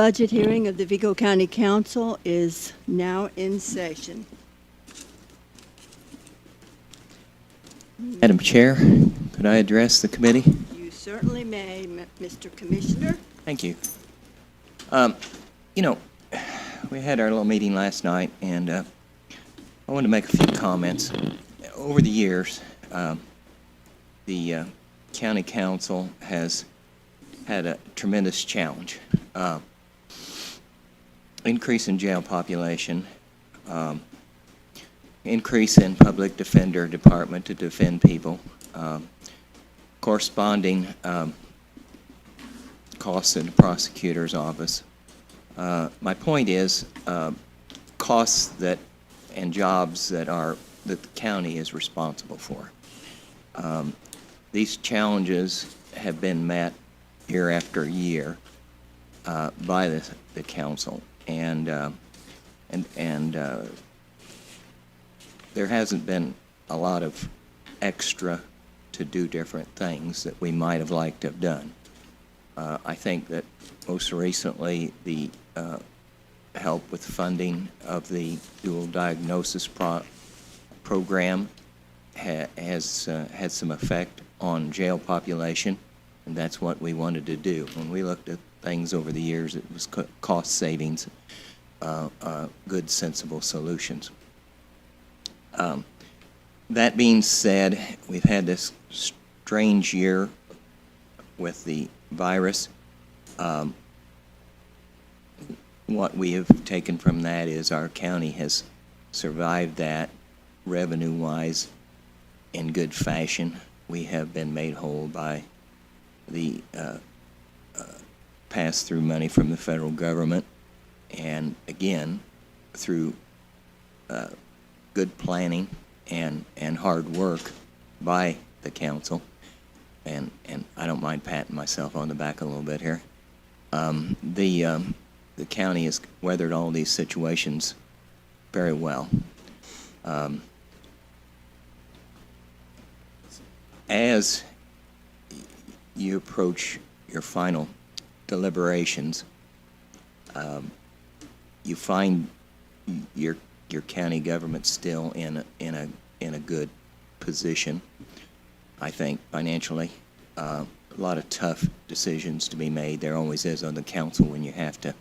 budget hearing of the Vigo County Council is now in session. Madam Chair, could I address the committee? You certainly may, Mr. Commissioner. Thank you. You know, we had our little meeting last night, and I wanted to make a few comments. Over the years, the County Council has had a tremendous challenge. Increase in jail population, increase in public defender department to defend people, corresponding costs in the prosecutor's office. My point is costs that and jobs that the county is responsible for. These challenges have been met year after year by the council, and there hasn't been a lot of extra to do different things that we might have liked to have done. I think that most recently the help with funding of the dual diagnosis program has had some effect on jail population, and that's what we wanted to do. When we looked at things over the years, it was cost savings, good, sensible solutions. That being said, we've had this strange year with the virus. What we have taken from that is our county has survived that revenue-wise in good fashion. We have been made whole by the pass-through money from the federal government, and again, through good planning and hard work by the council, and I don't mind patting myself on the back a little bit here. The county has weathered all these situations very well. As you approach your final deliberations, you find your county government still in a good position, I think, financially. A lot of tough decisions to be made. There always is on the council when you have to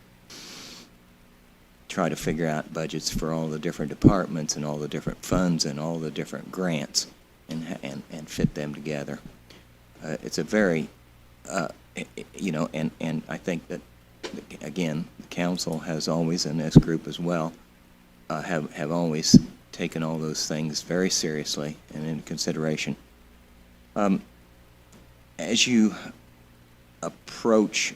try to figure out budgets for all the different departments and all the different funds and all the different grants and fit them together. It's a very, and I think that, again, the council has always, and this group as well, have always taken all those things very seriously and into consideration. As you approach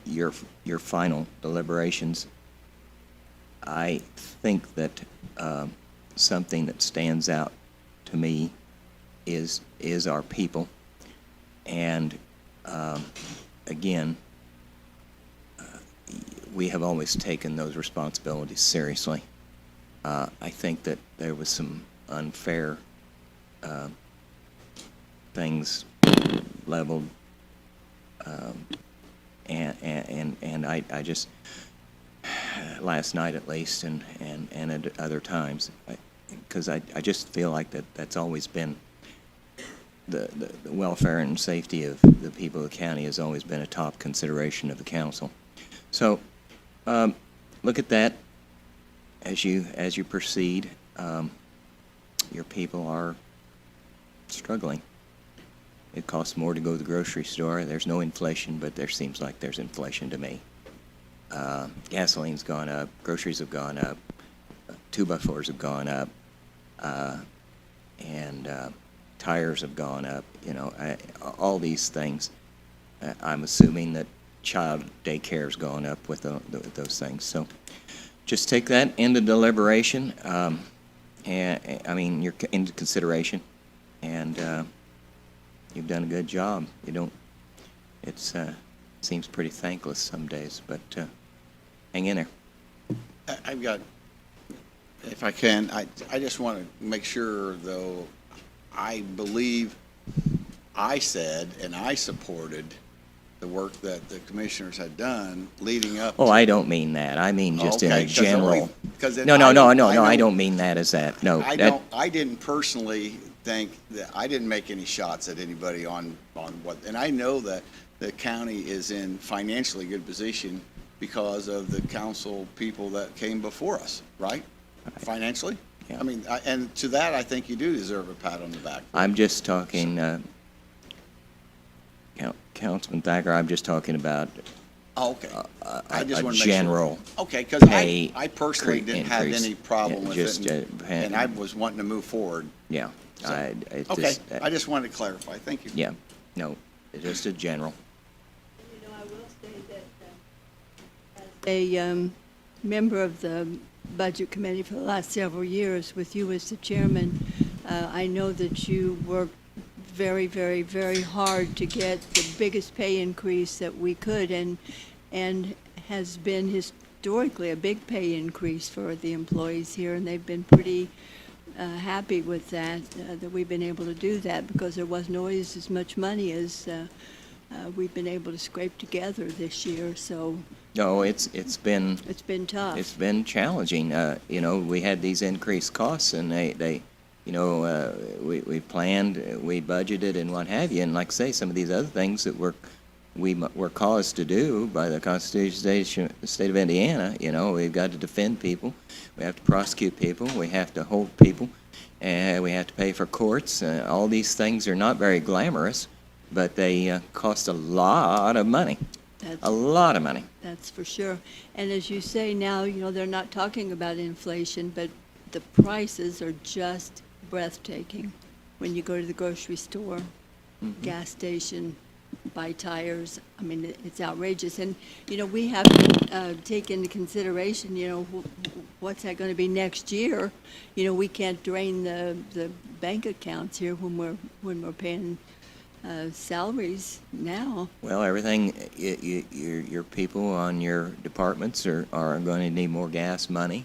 your final deliberations, I think that something that stands out to me is our people, and again, we have always taken those responsibilities seriously. I think that there was some unfair things leveled, and I just, last night at least, and at other times, because I just feel like that's always been the welfare and safety of the people of the county has always been a top consideration of the council. So look at that as you proceed. Your people are struggling. It costs more to go to the grocery store. There's no inflation, but there seems like there's inflation to me. Gasoline's gone up, groceries have gone up, 2x4s have gone up, and tires have gone up. You know, all these things. I'm assuming that child daycare's gone up with those things. So just take that into deliberation, and I mean, you're into consideration, and you've done a good job. You don't. It's seems pretty thankless some days, but hang in there. I've got, if I can, I just want to make sure, though, I believe I said and I supported the work that the commissioners had done leading up. Oh, to- I don't mean that. I mean just in Okay, a 'cause the only- general. 'cause it- No, no, I no, don't- no, no, I don't- don't mean that as that. No, I didn't personally think that, I didn't make any shots at anybody on what, and I know that the county is in financially good position because of the council people that came before us, right? Financially? Yeah. I mean, and to that, I think you do deserve a pat on the back. I'm just talking, Councilman Thacker, I'm just talking about Oh, okay. I just a want to make sure. general Okay, because pay I personally didn't have increase. any problem Yeah, with just, it, and I was wanting to move forward. Yeah. So, It's Okay, just, I just wanted to clarify. Thank you. yeah, no, it's just a general. You know, I will say that as a member of the Budget Committee for the last several years, with you as the chairman, I know that you worked very, very, very hard to get the biggest pay increase that we could, and has been historically a big pay increase for the employees here, and they've been pretty happy with that, that we've been able to do that, because there wasn't always as much money as we've been able to scrape together this year, so No, it's been it's been tough. It's been challenging. You know, we had these increased costs, and they you know, we planned, we budgeted, and what have you. And like I say, some of these other things that we were caused to do by the Constitution of the State of Indiana, you know, we've got to defend people, we have to prosecute people, we have to hold people, and we have to pay for courts. All these things are not very glamorous, but they cost a lot of money. A lot of money. That's for sure. And as you say now, you know, they're not talking about inflation, but the prices are just breathtaking. When you go to the grocery store, gas station, buy tires, I mean, it's outrageous. And, you know, we have to take into consideration, you know, what's that going to be next year? You know, we can't drain the bank accounts here when we're paying salaries now. Well, everything, your people on your departments are going to need more gas money.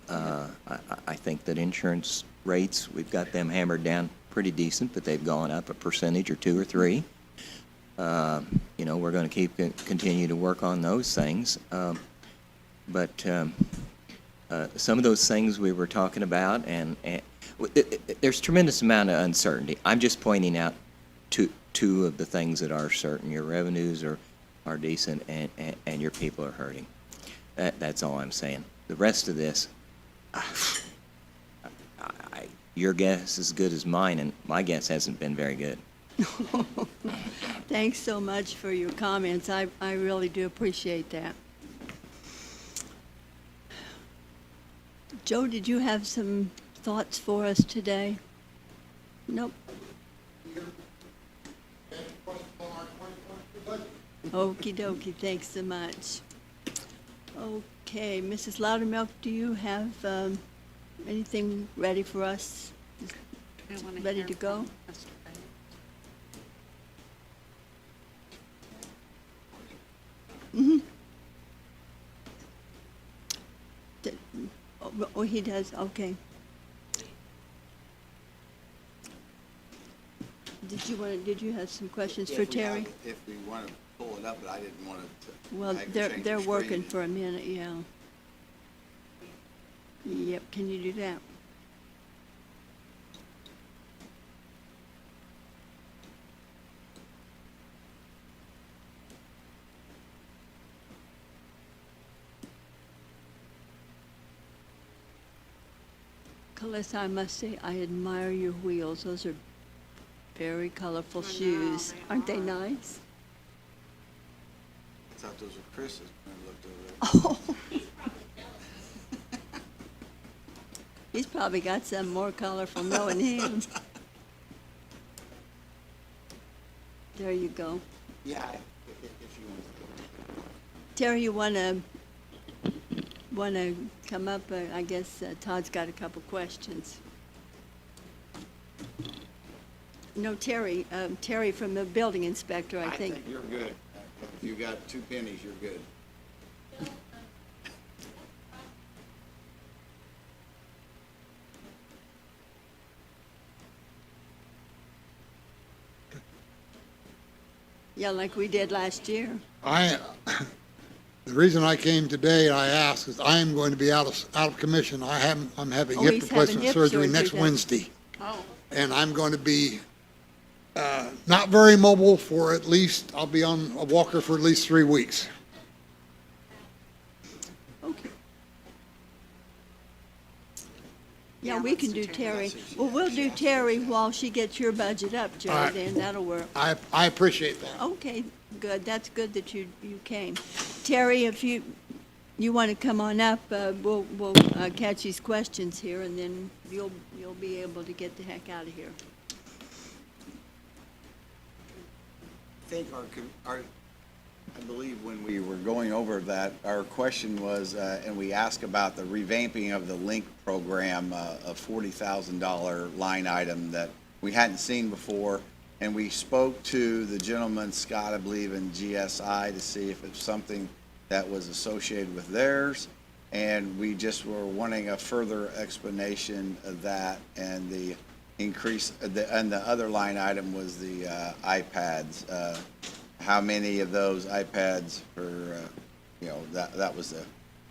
I think that insurance rates, we've got them hammered down pretty decent, but they've gone up a percentage or 2 or 3. You know, we're going to continue to work on those things. But some of those things we were talking about, and there's tremendous amount of uncertainty. I'm just pointing out two of the things that are certain. Your revenues are decent, and your people are hurting. That's all I'm saying. The rest of this, your guess is as good as mine, and my guess hasn't been very good. Thanks so much for your comments. I really do appreciate that. Joe, did you have some thoughts for us today? Nope. Okie dokie, thanks so much. Okay, Mrs. Loudermilk, do you have anything ready for us? Ready to go? Mm-hmm. Oh, he does, okay. Did you have some questions for Terry? If we want to pull it up, but I didn't want to. Well, they're working for a minute, yeah. Yep, can you do that? Calissa, I must say, I admire your wheels. Those are very colorful shoes. Aren't they nice? I thought those were Chris's when I looked over there. Oh. He's probably got some more colorful knowing him. There you go. Yeah, if you want. Terry, you wanna come up? I guess Todd's got a couple questions. No, Terry from the building inspector, I think. You're good. If you got 2 pennies, you're good. Yeah, like we did last year. The reason I came today, I asked, is I am going to be out of commission. I'm having Oh, hip he's having replacement hip surgery surgery next then. Wednesday. Oh, And I'm going to be not very mobile for at least, I'll be on a walker for at least 3 weeks. Okay. Yeah, Yeah, we let's can do do Terry. Terry. Well, we'll do Terry while she gets your budget up, Joe, right. then that'll work. I appreciate that. Okay, good. That's good that you came. Terry, if you want to come on up, we'll catch these questions here, and then you'll be able to get the heck out of here. I think I believe when we were going over that, our question was, and we asked about the revamping of the LINK program, a $40,000 line item that we hadn't seen before. And we spoke to the gentleman, Scott, I believe, in GSI to see if it's something that was associated with theirs. And we just were wanting a further explanation of that, and the increase, and the other line item was the iPads. How many of those iPads that was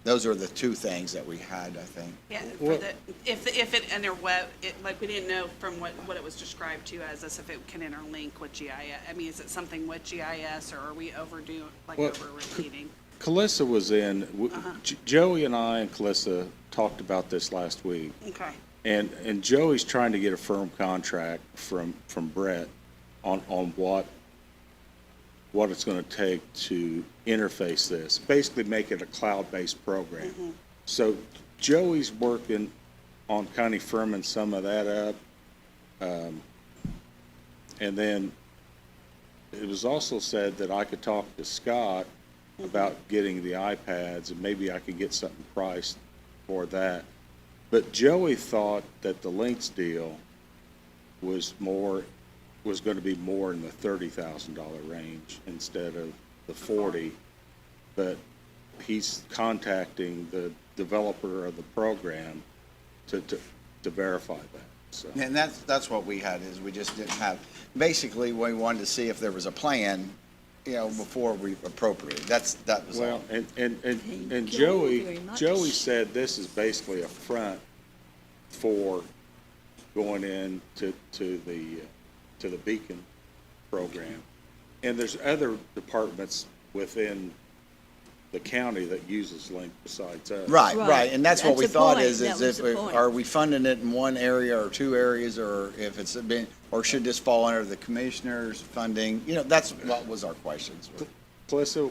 those are the two things that we had, I think. yeah, for the, if it interweb, like, we didn't know from what it was described to as if it can interlink with GIS. I mean, is it something with GIS, or are we overdue, Well, over repeating? Calissa was in, Joey and I and Calissa talked about this last week. Okay, And Joey's trying to get a firm contract from Brett on what it's gonna take to interface this, basically make it a cloud-based program. So Joey's working on kind of firming some of that up. And then it was also said that I could talk to Scott about getting the iPads, and maybe I could get something priced for that. But Joey thought that the Lynx deal was gonna be more in the $30,000 range instead of the 40. But he's contacting the developer of the program to verify that, so. And that's what we had, is we just didn't have, basically, we wanted to see if there was a plan, before we appropriate. That was all. Well, and Thank you very much. Joey said this is basically a front for going in to the Beacon program. And there's other departments within the county that uses Link besides us. Right, Right. and that's what That's we the thought point. is That was if, the point. are we funding it in one area or two areas, or if it's been, or should this fall under the commissioner's funding? That's what was our questions. Melissa,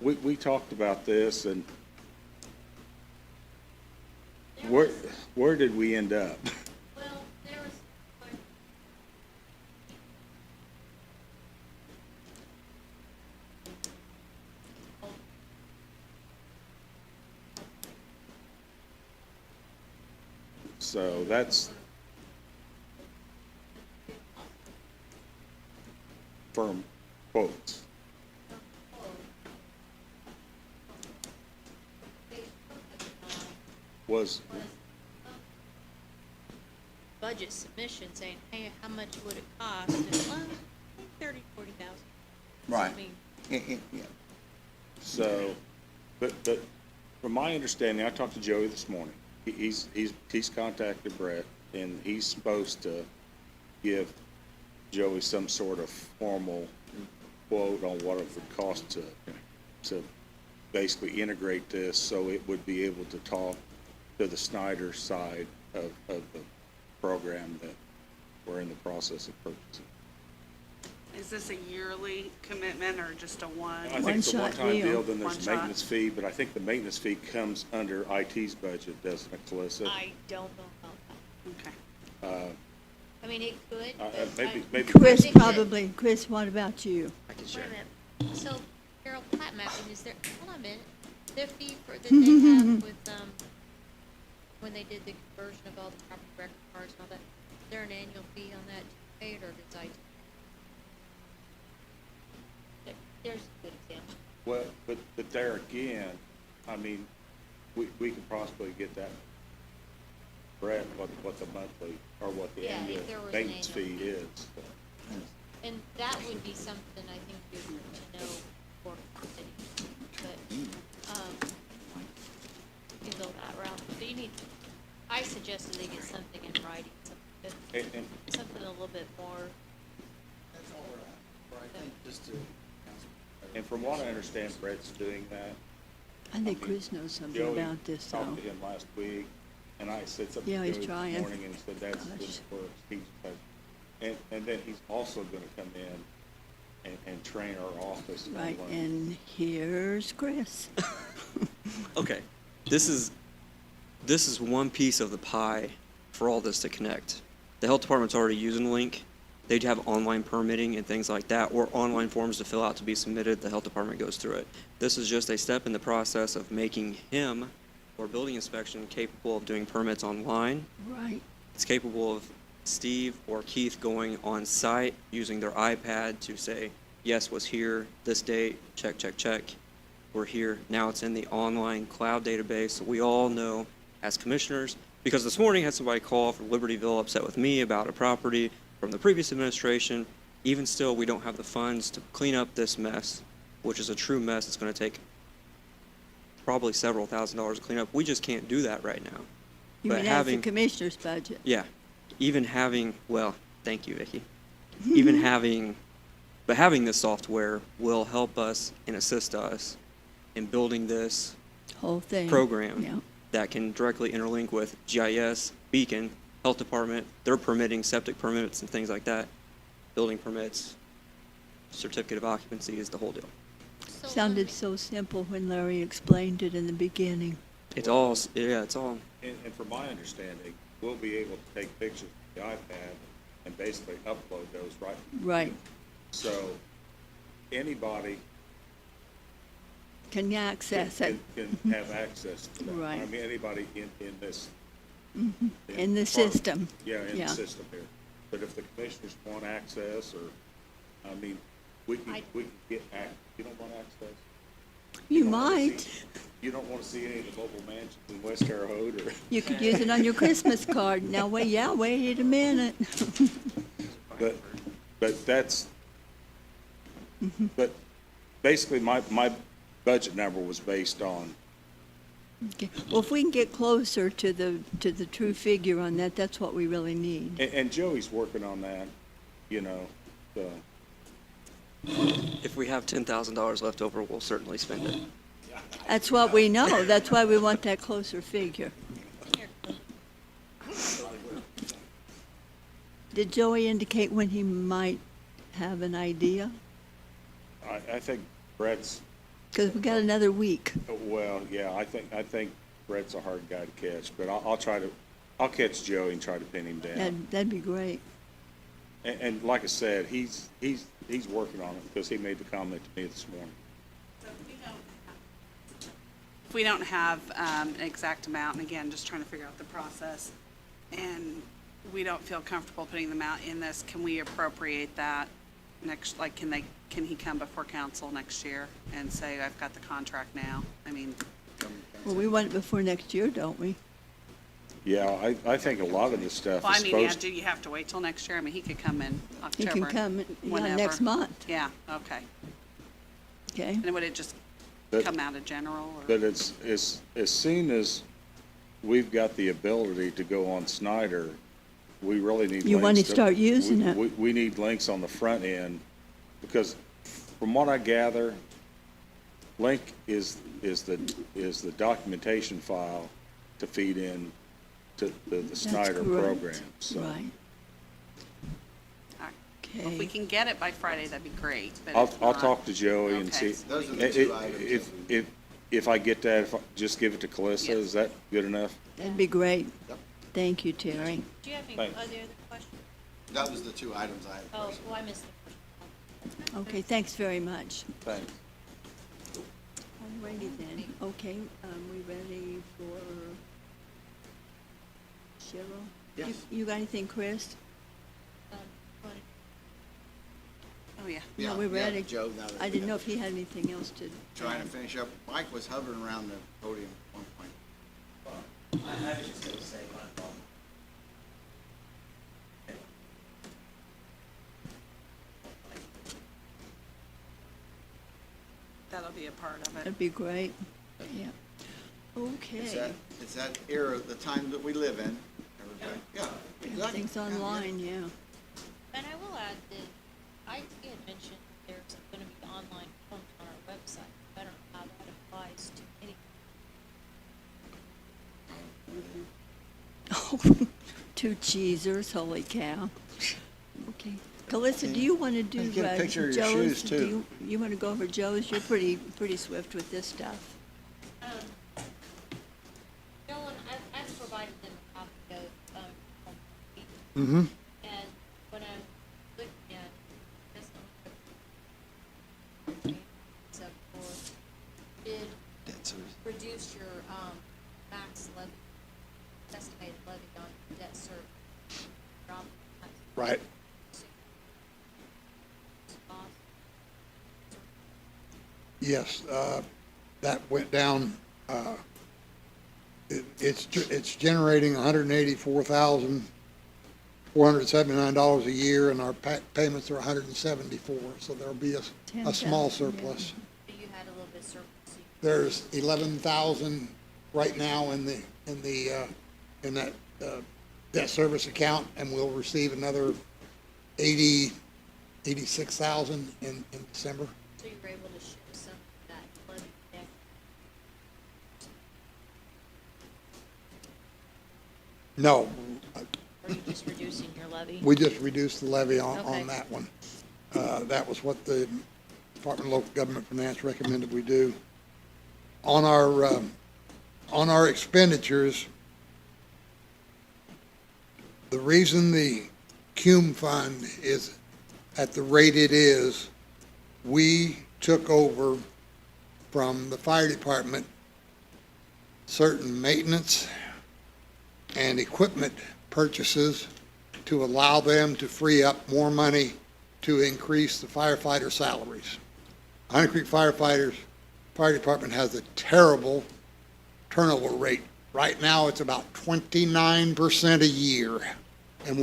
we talked about this, and where did we end up? Well, there was, So that's firm quotes. Was, budget submission saying, hey, how much would it cost? And, well, I think 30, 40,000. Right. I mean, Yeah. so, but from my understanding, I talked to Joey this morning. He's contacted Brett, and he's supposed to give Joey some sort of formal quote on what it would cost to basically integrate this, so it would be able to talk to the Snyder side of the program that we're in the process of purchasing. is this a yearly commitment or just a one? I think it's a One-shot one-time deal. deal, then there's a One-shot. maintenance fee, but I think the maintenance fee comes under IT's budget, doesn't it, Calissa? I don't know about that. Okay. I mean, it could, but Maybe. Chris, think that- probably. Chris, what about you? Wait a minute. So, Carol, plat mapping, is there, hold on a minute, the fee that they have with, when they did the conversion of all the property record cards and all that, is there an annual fee on that paid, or does IT? There's a good example. Well, but there again, I mean, we could possibly get that, Brett, what the monthly, or what the Yeah, if annual there was an maintenance annual fee fee. is. And that would be something I think you'd want to know for city, but, you go that route. But you need, I suggested they get something in writing, And something a little bit more. That's all we're at, or I think just to. and from what I understand, Brett's doing that. I think Chris knows something Joey about this, though. talked to him last week, and I said something Yeah, to he's Joey trying. this morning, and he said, that's, Gosh. this works. And then he's also gonna come in and train our office. on Right, learning. and here's Chris. Okay, this is one piece of the pie for all this to connect. The health department's already using Link. They'd have online permitting and things like that, or online forms to fill out to be submitted. The health department goes through it. This is just a step in the process of making him, or building inspection, capable of doing permits online. Right. It's capable of Steve or Keith going on site using their iPad to say, yes, was here this date, check, check, check. We're here. Now it's in the online cloud database. So we all know as commissioners, because this morning I had somebody call from Libertyville upset with me about a property from the previous administration. Even still, we don't have the funds to clean up this mess, which is a true mess. It's going to take probably several $1,000s to clean up. We just can't do that right now. You But mean as the having- commissioner's budget? Yeah, even having, well, thank you, Vicki. Even having this software will help us and assist us in building this Whole thing. program Yeah. that can directly interlink with GIS, Beacon, Health Department, their permitting, septic permits and things like that, building permits, certificate of occupancy is the whole deal. So Sounded so simple when Larry explained it in the beginning. It's all, it's all, And from my understanding, we'll be able to take pictures of the iPad and basically upload those, right? Right. So anybody Can you access it? can have access to that. Right. I mean, anybody in this. In the department. system. Yeah, in Yeah. the system here. But if the commissioners want access, or, I mean, we can get you don't want access? You don't wanna might. see- You don't want to see any of the mobile mansions in West Terre Haute, or? You could use it on your Christmas card. Now, wait a minute. But that's, but basically, my budget number was based on, Okay. Well, if we can get closer to the true figure on that, that's what we really need. and Joey's working on that, you know, so. if we have $10,000 left over, we'll certainly spend it. That's what we know. That's why we want that closer figure. Did Joey indicate when he might have an idea? I think Brett's, Because we got another week. well, yeah, I think Brett's a hard guy to catch, but I'll catch Joey and try to pin him down. That'd be great. And like I said, he's working on it because he made the comment to me this morning. If we don't have an exact amount, and again, just trying to figure out the process, and we don't feel comfortable putting the amount in this, can we appropriate that next, like, can he come before council next year and say, I've got the contract now? I mean, Well, we want it before next year, don't we? Yeah, I think a lot of this stuff well, I is mean, yeah, supposed, do you have to wait till next year? I mean, he could come in He October. can come whenever. next month, Yeah, okay. okay? And would it just But- come out of general, or? but it's, as soon as we've got the ability to go on Snyder, we really need links. You want to start using it. We need links on the front end, because from what I gather, Link is the documentation file to feed in to the That's Snyder correct. program, so. Right, All right. Well, if we okay. can get it by Friday, that'd be great, but I'll if not- talk to Joey and Okay. see. Those are the two items If, that we- if I get that, if I just give it to Calissa, Yes. is that good enough? That'd be great. Yep. Think you, Terry. Do you have any Thanks. other questions? That was the two items I had. Oh, questions. well, I missed the first one. Okay, thanks very much. Thanks. Alrighty then, okay, we ready for Cheryl? Yes. You got anything, Chris? Wanna- Oh, yeah. Yeah, No, we're yeah, ready. Joe, now that I we didn't know have- if he had anything else to. Trying to finish up. Mike was hovering around the podium at one point. I was just gonna say my thought. that'll be a part of it. That'd be great. Yeah. Okay. It's that era, the time that we live in, everybody. Yeah. exactly. Everything's online, yeah. And I will add that IT had mentioned there's gonna be online forms on our website. I don't know how that applies to any. Oh, two cheesers, holy cow. Okay. Calista, do you want to do Get a picture of your shoes, Joe's? too. You want to go over Joe's? You're pretty swift with this stuff. Joel, I've provided them a copy of, Mm-hmm. and when I'm looking at, this one, except for, did reduce your, max levy, estimated levy on debt service. Drop that Right. cost. Yes, that went down, it's generating $184,479 a year, and our payments are 174, so there'll be a small 10,000, surplus. So you had a little bit surplus. There's 11,000 right now in that debt service account, and we'll receive another 86,000 in December. So you were able to shift some of that levy back. No, Or are you just reducing your levy? we just reduced the levy on Okay. that one. That was what the Department of Local Government Finance recommended we do. On our expenditures, the reason the CUME fund is at the rate it is, we took over from the fire department certain maintenance and equipment purchases to allow them to free up more money to increase the firefighter salaries. Hunter Creek Fire Department has a terrible turnover rate. Right now, it's about 29% a year, and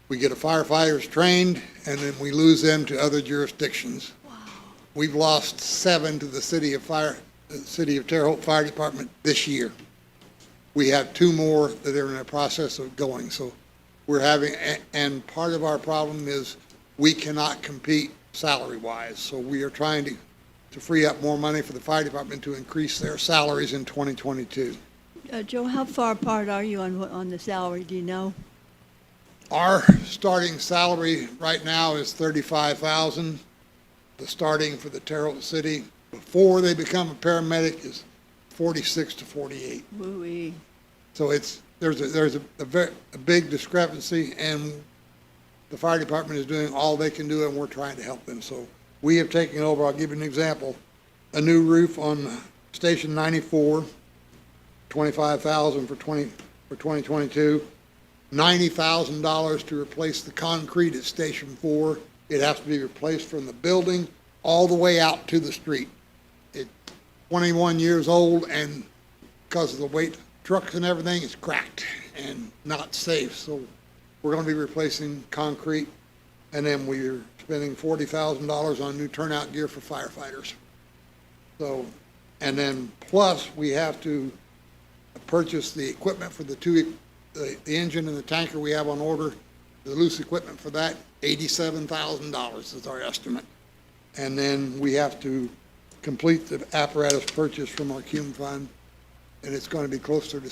we get a firefighters trained, and then we lose them to other jurisdictions. We've lost 7 to the City of Terre Haute Fire Department this year. We have 2 more that are in the process of going, so we're having, and part of our problem is we cannot compete salary-wise, so we are trying to free up more money for the fire department to increase their salaries in 2022. Joe, how far apart are you on the salary? Do you know? Our starting salary right now is $35,000. The starting for the Terre Haute City before they become a paramedic is 46 to 48. Woo-wee. So there's a big discrepancy, and the fire department is doing all they can do, and we're trying to help them. So we have taken over, I'll give you an example, a new roof on Station 94, $25,000 for 2022, $90,000 to replace the concrete at Station 4. It has to be replaced from the building all the way out to the street. It's 21 years old, and because of the weight trucks and everything, it's cracked and not safe. So we're going to be replacing concrete, and then we're spending $40,000 on new turnout gear for firefighters. So, and then plus we have to purchase the equipment for the engine and the tanker we have on order. The loose equipment for that, $87,000 is our estimate. And then we have to complete the apparatus purchase from our CUME fund, and it's going to be closer to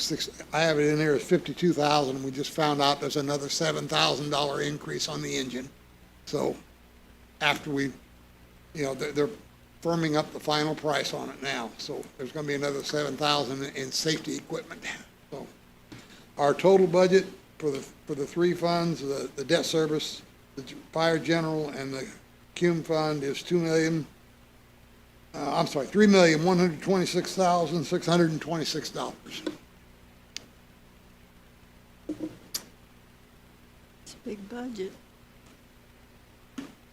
I have it in there as $52,000, and we just found out there's another $7,000 increase on the engine. So after they're firming up the final price on it now, so there's going to be another $7,000 in safety equipment. So our total budget for the 3 funds, the debt service, the fire general, and the CUME fund is $3,126,626. It's a big budget.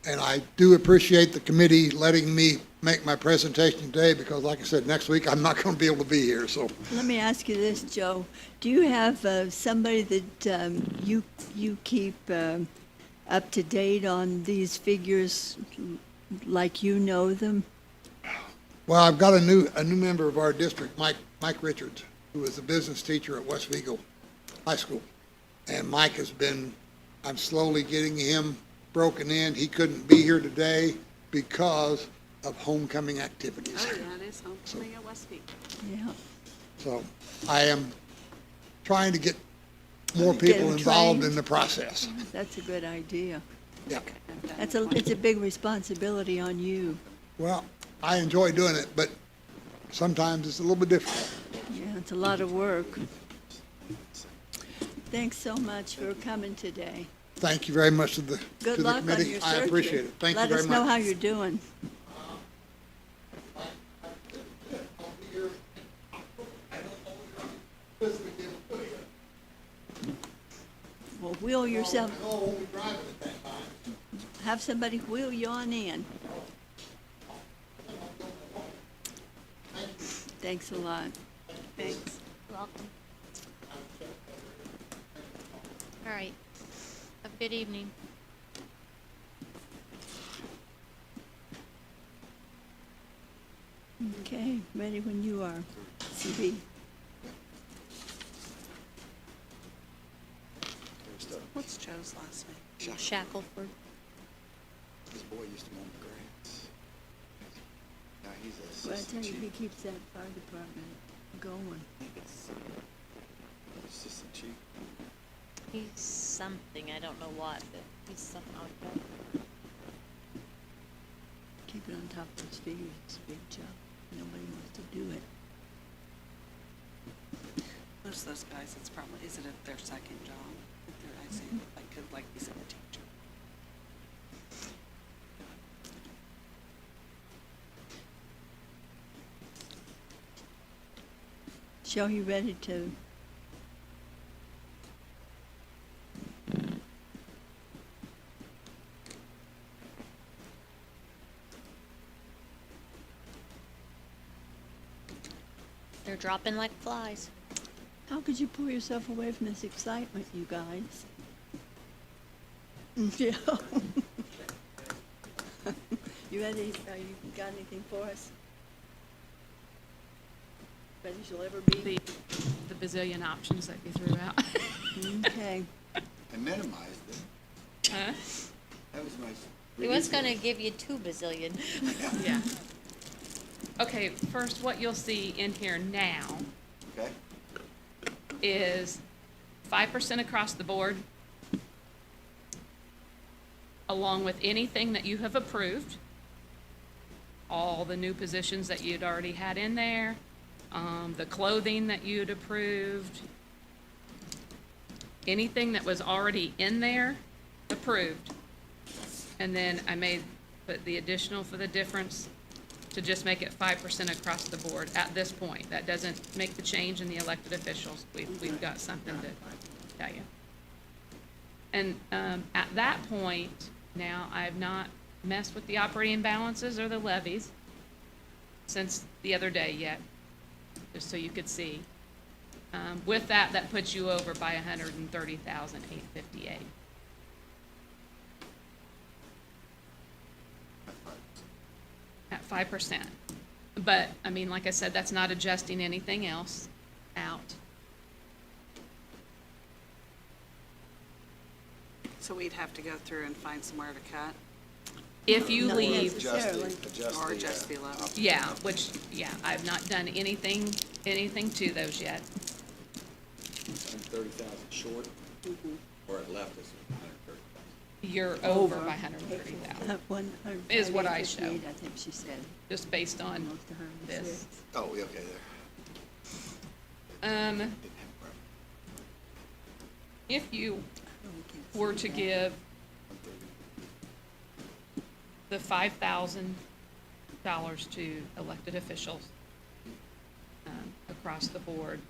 And I do appreciate the committee letting me make my presentation today, because like I said, next week I'm not going to be able to be here, so. Let me ask you this, Joe. Do you have somebody that you keep up to date on these figures like you know them? Well, I've got a new member of our district, Mike Richards, who is a business teacher at West Vigo High School. And Mike I'm slowly getting him broken in. He couldn't be here today because of homecoming activities. Oh, yeah, it is homecoming at Westpeak. Yeah. So I am trying to get more Get people them involved trained. in the process. That's a good idea. Yeah. It's a big responsibility on you. Well, I enjoy doing it, but sometimes it's a little bit difficult. Yeah, it's a lot of work. Thanks so much for coming today. Thank you very much to the Good to the luck on committee. your I surgery. appreciate it. Thank you very Let us know how much. you're doing. Well, wheel yourself, have somebody wheel you on in. Thanks a lot. Thanks. Welcome. All right. Have a good evening. Okay, ready when you are, CB. What's Joe's last name? Shackelford. His boy used to own the grants. Now he's a Well, I tell you, he keeps that fire department going. assistant chief. He's something, I don't know what, but he's something like that. Keeping on top of his figures is a big job. Nobody wants to do it. Most of those guys, it's probably, is it their second job? If they're, I say, like, could, like, he's a teacher. Joe, you ready to? They're dropping like flies. How could you pull yourself away from this excitement, you guys? Yeah. You ready? You got anything for us? Ready as you'll ever be? The bazillion options that you threw out. Okay. I minimized it. Huh? That was nice. He was gonna give you 2 bazillion. Yeah. Okay, first, what you'll see in here now Okay. is 5% across the board, along with anything that you have approved, all the new positions that you'd already had in there, the clothing that you'd approved, anything that was already in there, approved. And then I made, put the additional for the difference to just make it 5% across the board at this point. That doesn't make the change in the elected officials. We've got something to tell you. And at that point, now I've not messed with the operating balances or the levies since the other day yet, just so you could see. With that, that puts you over by 130,858. At 5%. But, I mean, like I said, that's not adjusting anything else out. So we'd have to go through and find somewhere to cut, If you Not leave, necessarily. or just below. yeah, which, yeah, I've not done anything to those yet. 130,000 short, or it left us with 130,000. You're over by 130,000, Is what I show. 158, I think she said. just based on Almost 106. this. Oh, okay, there. If you Oh, we can't were see to that. give the $5,000 to elected officials across the board,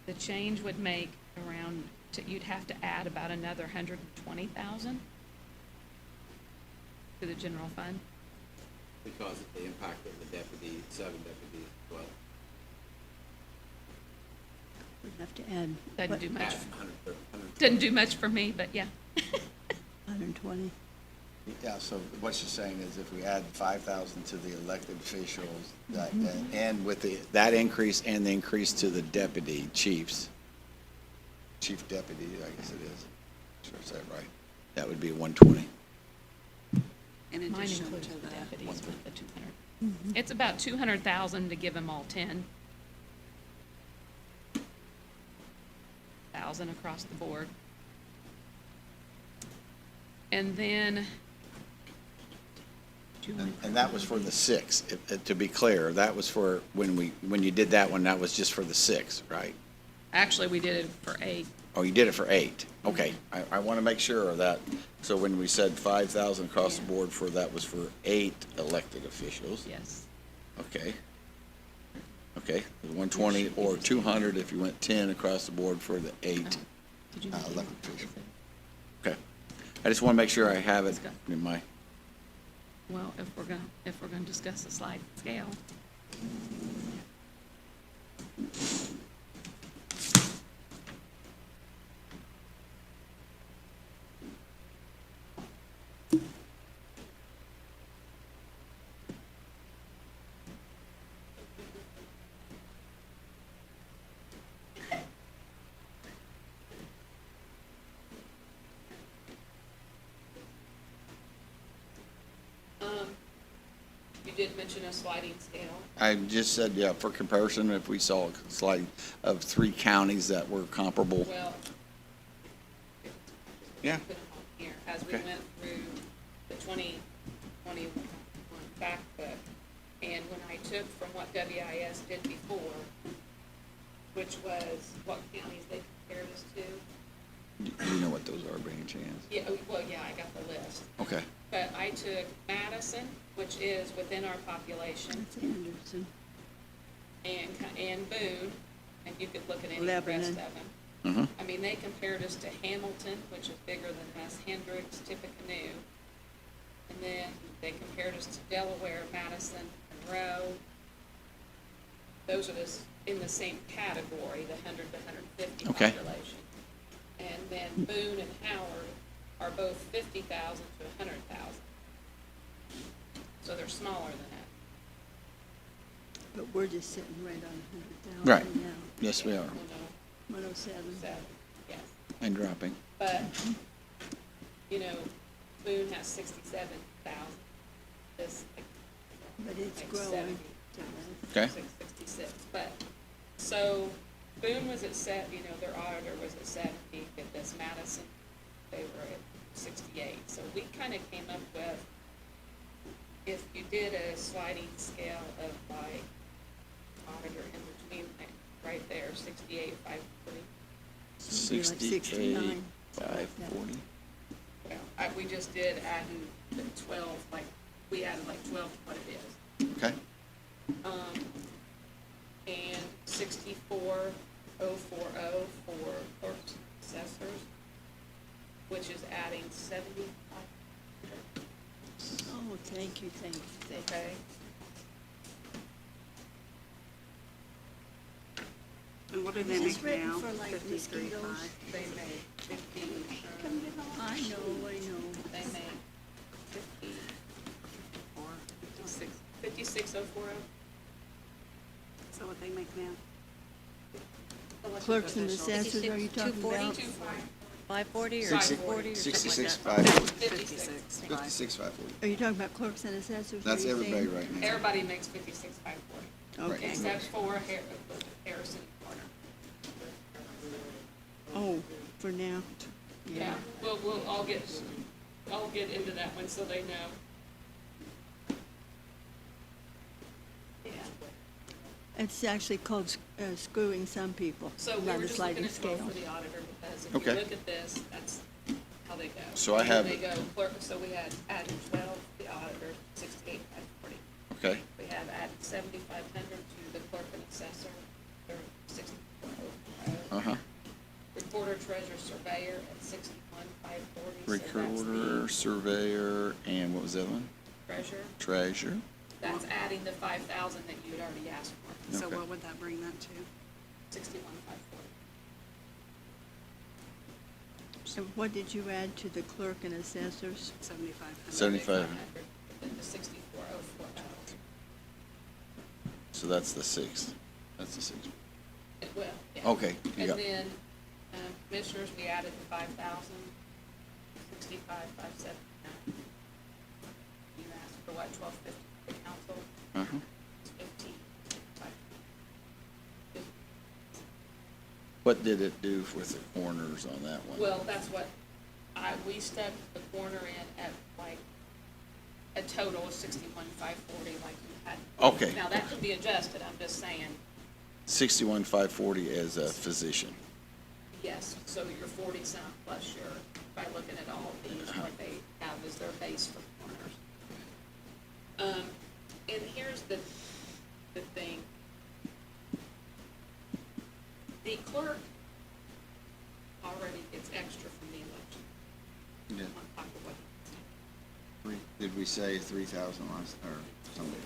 the change would make around, you'd have to add about another 120,000 to the general fund. Because of the impact of the deputy, 7 deputies as well. We'd have to add. Doesn't do much, At 130, doesn't do much for me, but yeah. 120. Yeah, so what she's saying is if we add 5,000 to the elected officials, that, and with that increase and the increase to the deputy chiefs, chief deputy, I guess it is, sure, is that right? That would be 120. In Mine addition includes to the the, deputies with the 200. It's about 200,000 to give them all 10,000 across the board. And then. And that was for the 6, to be clear, that was for, when you did that one, that was just for the 6, right? Actually, we did it for 8. Oh, you did it for 8, okay, I want to make sure of that, so when we said 5,000 across the Yeah. board for, that was for 8 elected officials? Yes. Okay. Okay, 120 or 200 if you went 10 across the board for the 8 Did you? elected officials. Okay, I just want to make sure I have it in my, Well, if we're gonna discuss the sliding scale. You did mention a sliding scale. I just said, yeah, for comparison, if we saw a slide of 3 counties that were comparable. Well. Yeah. Put 'em on here, as we Okay. went through the 2021 fact book, and when I took from what WIS did before, which was what counties they compared us to. Do you know what those are by any chance? Yeah, well, yeah, I got the list. Okay, But I took Madison, which is within our population, That's Anderson. and Boone, and you could look at any of the rest Lebanon. of them. mm-hmm, I mean, they compared us to Hamilton, which is bigger than us, Hendricks, Tippecanoe. And then they compared us to Delaware, Madison, Monroe. Those are in the same category, the 100 to 150 Okay. population. And then Boone and Howard are both 50,000 to 100,000. So they're smaller than that. But we're just sitting right on 100,000 Right. now. yes, we are, 107. Yes. and dropping. But, you know, Boone has 67,000. This, But it's like growing. 70. Okay. 666, but, so Boone was at you know, their auditor was at 70, at this Madison, they were at 68. So we kind of came up with, if you did a sliding scale of like auditor in between, like, right there, 68, 540. It'd be like 69. 540. Well, we just did adding the 12, like, we added like 12 to what it is. Okay, And 64,040 for clerks and assessors, which is adding 75, Oh, thank you. okay? and what do they Is this make written now? for, like, 53.5. mosquitoes? They made 50, I know. they made 50, 56,040. Is that what they make now? Clerks and Officials. assessors, are you talking about? 540 or 60 640 or something like 66, that? 540. 56. 56, 540. Are you talking about clerks and assessors? That's are you everybody saying? right now. Everybody makes 56,540, Okay. except for Harrison Corner. Oh, for now. Yeah, well, I'll get into that one so they know. Yeah. It's actually called screwing some people, So we not were a just looking sliding at 12 scale. for the auditor, because if you Okay. look at this, that's how they go. So I And then have- They go clerk, so we had added 12, the auditor, 68,540. Okay, We have added 7,500 to the clerk and assessor, they're 64,040. uh-huh. Recorder, treasurer, surveyor at 61,540. Recorder, surveyor, and what was the other one? Treasurer, Treasurer. that's adding the 5,000 that you had already asked for, So Okay. what would that bring that to? 61,540. And what did you add to the clerk and assessors? 7,500. 75. Then the 6404. So that's the sixth. That's the sixth. Well, yeah. Okay, you And got, then, commissioners, we added the 5,000, 65,579. You asked for what, 1250 for the council? uh-huh. It's 15. What did it do with the corners on that one? Well, that's what, we stuck the corner in at like, a total of 61,540 like you had. Okay. Now, that could be adjusted, I'm just saying, 61,540 as a physician. yes, so your 40 some plus your, by looking at all of these, what they have as their base for corners. And here's the thing. The clerk already gets extra from the election Yeah. on top of what. Did we say 3,000 last, or something?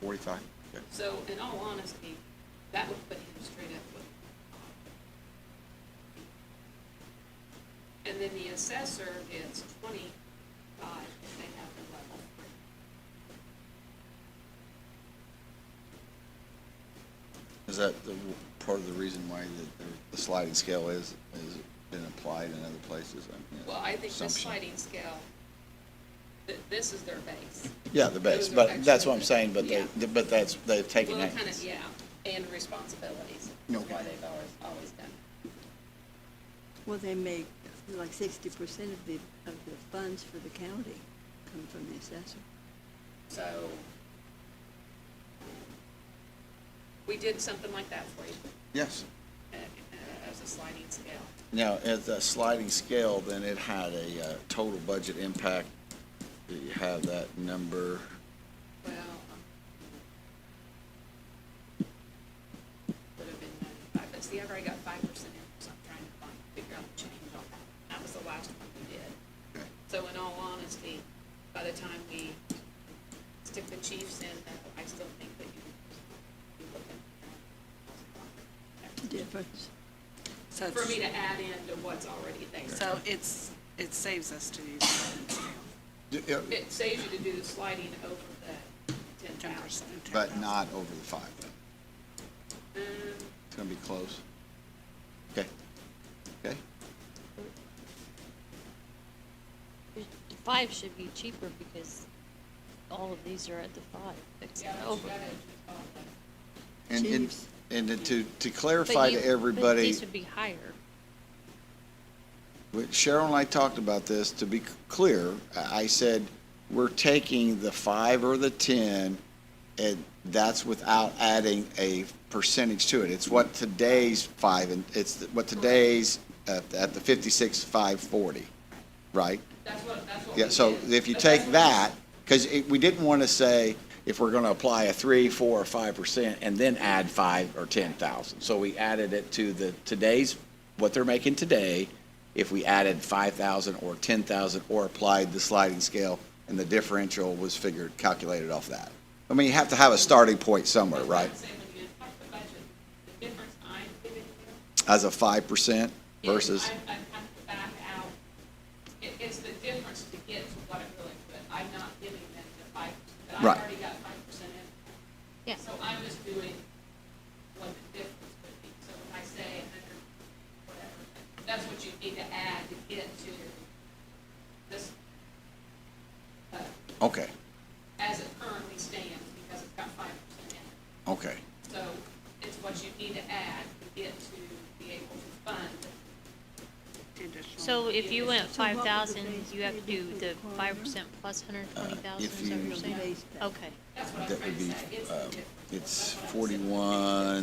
45? Okay. So in all honesty, that would put him straight up with. And then the assessor gets 25 if they have the level 3. Is that the, part of the reason why the sliding scale is been applied in other places? I mean, Well, I think the assumption. sliding scale, this is their base. Yeah, the base, Those are but extra. that's what I'm saying, but Yeah. but they've taken Well, that. kind of, yeah, and responsibilities, is Okay. why they've always done it. Well, they make like 60% of the funds for the county come from the assessor. So, we did something like that for you, Yes. as a sliding scale. Now, at the sliding scale, then it had a total budget impact. Do you have that number? Well, would have been 95, but see, I've already got 5% in, so I'm trying to figure out the change on that. That was the last one we did. Okay. So in all honesty, by the time we stick the chiefs in, I still think that you looking at Difference. So for me to add into what's already there. So it saves us to use sliding scale. It saves you to do the sliding over the 10,000. 10%. But not over the 5. Um, It's gonna be close. Okay. Okay. The 5 should be cheaper because all of these are at the 5. It's Yeah, but over. you gotta, And Chiefs. then to But clarify you- to but everybody. these would be higher. Cheryl and I talked about this, to be clear, I said, we're taking the 5 or the 10, and that's without adding a percentage to it. It's what today's 5, and it's what today's, at the 56,540, right? that's what Yeah, we so did. if you But take that's what- that, because we didn't want to say, if we're going to apply a 3, 4, or 5%, and then add 5 or 10,000. So we added it to the today's, what they're making today, if we added 5,000 or 10,000 or applied the sliding scale, and the differential was calculated off that. I mean, you have to have a starting point somewhere, right? I'm saying when you talk the budget, the difference I'm giving you. As a 5% versus, I have to back out, it's the difference to get to what it really could. I'm not giving them the 5%, but I've Right. already got 5% in. Yeah. So I'm just doing what the difference would be. So when I say 100, whatever, that's what you need to add to get to this, okay, as it currently stands, because it's got 5% in it. okay. So it's what you need to add to get to be able to fund. The additional. So if you went So what would the 5,000, base you have to pay be do for the the coroner? 5% plus 120,000, if is that what you- you're saying? Base pay. Okay. That's what I'm That trying would to be, say. It's the difference. it's That's what I'm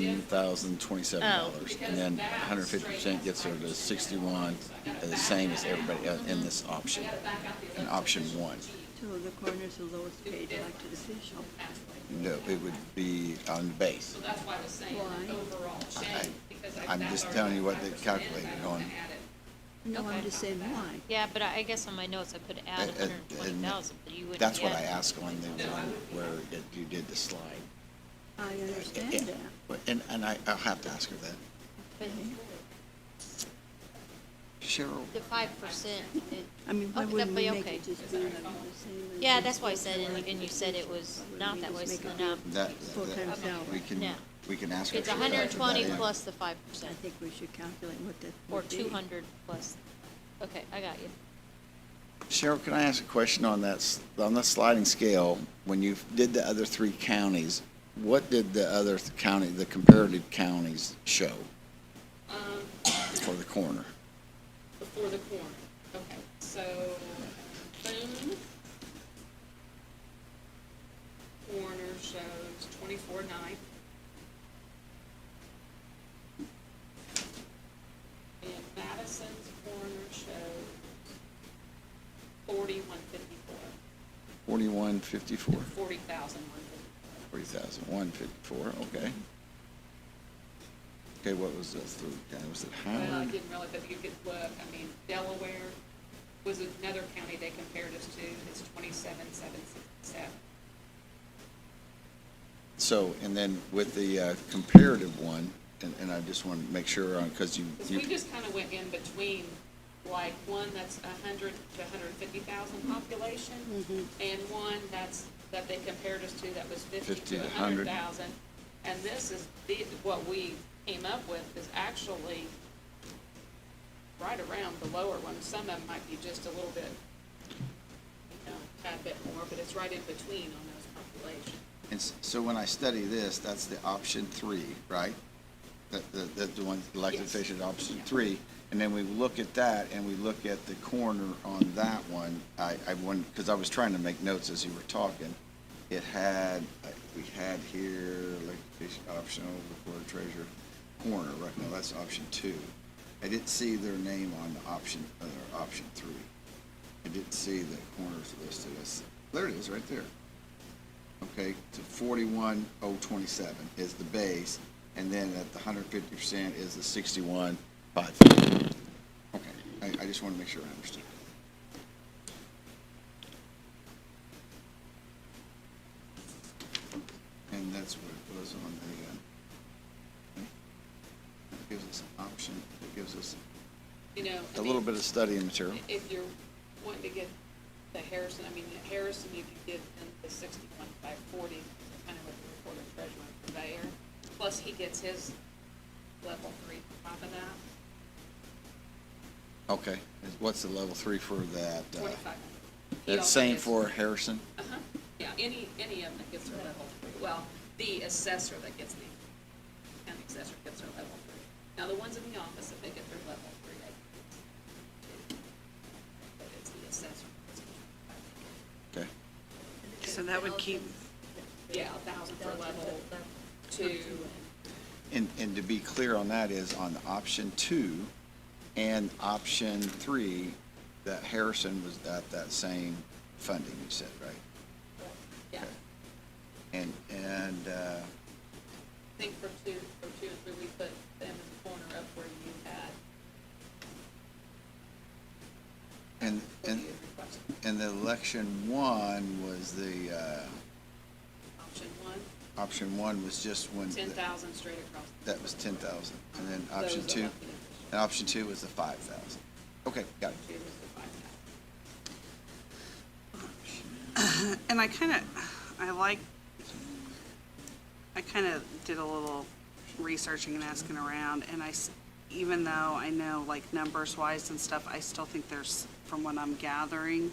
saying. $41,027. And then 150% gets her to 61, the same as everybody in this option, in option 1. So the coroner's the lowest paid elected official. No, it would be on the base. So that's why I was saying Why? the overall change, because I'm that's just already telling you what they 5% in, calculated I on. wanna add it. No, I'm Okay. just saying why. Yeah, but I guess on my notes, I put add And 120,000, but you wouldn't. That's what get- I asked on the one where you did the slide. I understand Yeah, that. but- And I'll have to ask her that. but- Cheryl, The 5%, I mean, why Okay, wouldn't we that'd make be it okay. just be the same? as yeah, the that's why I said, full-time and you said it was not that way, so Just make it no. Full-time Okay. salary. No. we can ask her. It's to factor that 120 in. plus the 5%, I think we should calculate what that or would be. 200 plus, okay, I got you. Cheryl, can I ask a question on that, on the sliding scale? When you did the other three counties, what did the other county, the comparative counties show for the corner? Before the corner. Okay, so Boone corner shows 24.9. And Madison's corner shows 41.54. 4154, 40,154. 40,154, okay. Okay, what was the third county? Was it Well, I Howard? didn't really, but you could look, I mean, Delaware was another county they compared us to, it's 27,767. So, and then with the comparative one, and I just want to make sure, because Because we just kind of went in between, like, one that's 100 to 150,000 population, and one that they compared us to that was 50 50 to to 100. 100,000. And this is, what we came up with is actually right around the lower one. Some of them might be just a little bit, tad bit more, but it's right in between on those populations. And so when I study this, that's the option 3, right? The one, elected Yes. officials, option Yeah. 3. And then we look at that, and we look at the corner on that one. I wondered, because I was trying to make notes as you were talking. It had, we had here, elected official, optional, recorder treasurer, corner, right now, that's option 2. I didn't see their name on the option 3. I didn't see the corners listed as, there it is, right there. Okay, so 41,027 is the base, and then at the 150% is the 61,550. Okay, I just want to make sure I understood. And that's what it was on the, it gives us an option, it gives us You know, I a little mean, bit of studying material. if you're wanting to get the Harrison, I mean, the Harrison, you could give him the 61,540, kind of with the recorder treasurer there. Plus, he gets his level 3 on top of that, Okay, what's the level 3 for that? 2,500. He That's also same gets- for Harrison? Uh-huh, yeah, any of them that gets their level 3. Well, the assessor that gets the, county assessor gets their level 3. Now, the ones in the office, if they get their level 3, they get 2. But it's the assessor. Okay. So that would keep, Yeah, 1,000 for level 2. And to be clear on that is on option 2 and option 3, that Harrison was at that same funding, you said, right? Yeah. And, I think for two and three, we put them in the corner up where you had what you had requested. and the election 1 was the, Option 1, option 1 was just when. 10,000 straight across. That was 10,000. And then Those option 2, elected officials. and option 2 was the 5,000. Okay, got it. Two was the 5,000. and I kind of did a little researching and asking around, and even though I know, like, numbers wise and stuff, I still think there's, from what I'm gathering,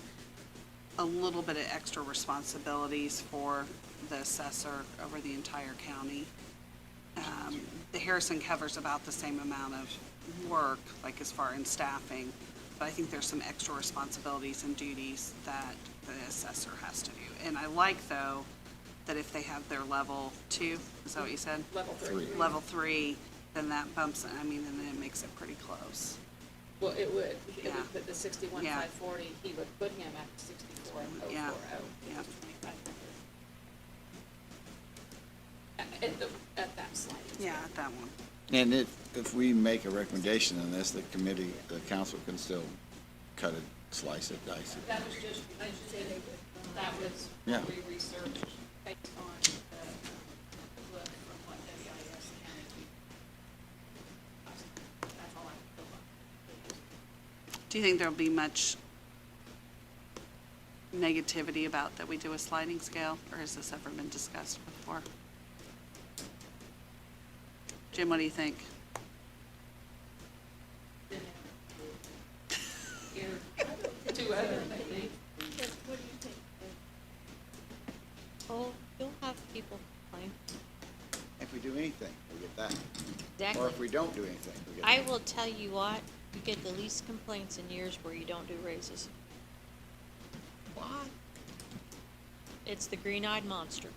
a little bit of extra responsibilities for the assessor over the entire county. The Harrison covers about the same amount of work, like as far in staffing, but I think there's some extra responsibilities and duties that the assessor has to do. And I like, though, that if they have their level 2, is that what you said? Level 3. Level 3, then that bumps, and then it makes it pretty close. Well, it would. It Yeah. would put the 61,540, he would put him at 64,040. Yeah. which Yeah. is 2,500. At that slide. Yeah, that one. And if we make a recommendation on this, the committee, the council can still cut it, slice it, dice it. That was just, I should say, that was Yeah. what we researched based on the look from what WIS County. That's all I could go on. Do you think there'll be much negativity about that we do a sliding scale, or has this ever been discussed before? Jim, what do you think? Oh, you'll have people complain. If we do anything, we get that. Exactly. Or if we don't do anything, we get I that. will tell you what, you get the least complaints in years where you don't do raises. Why? It's the green-eyed monster.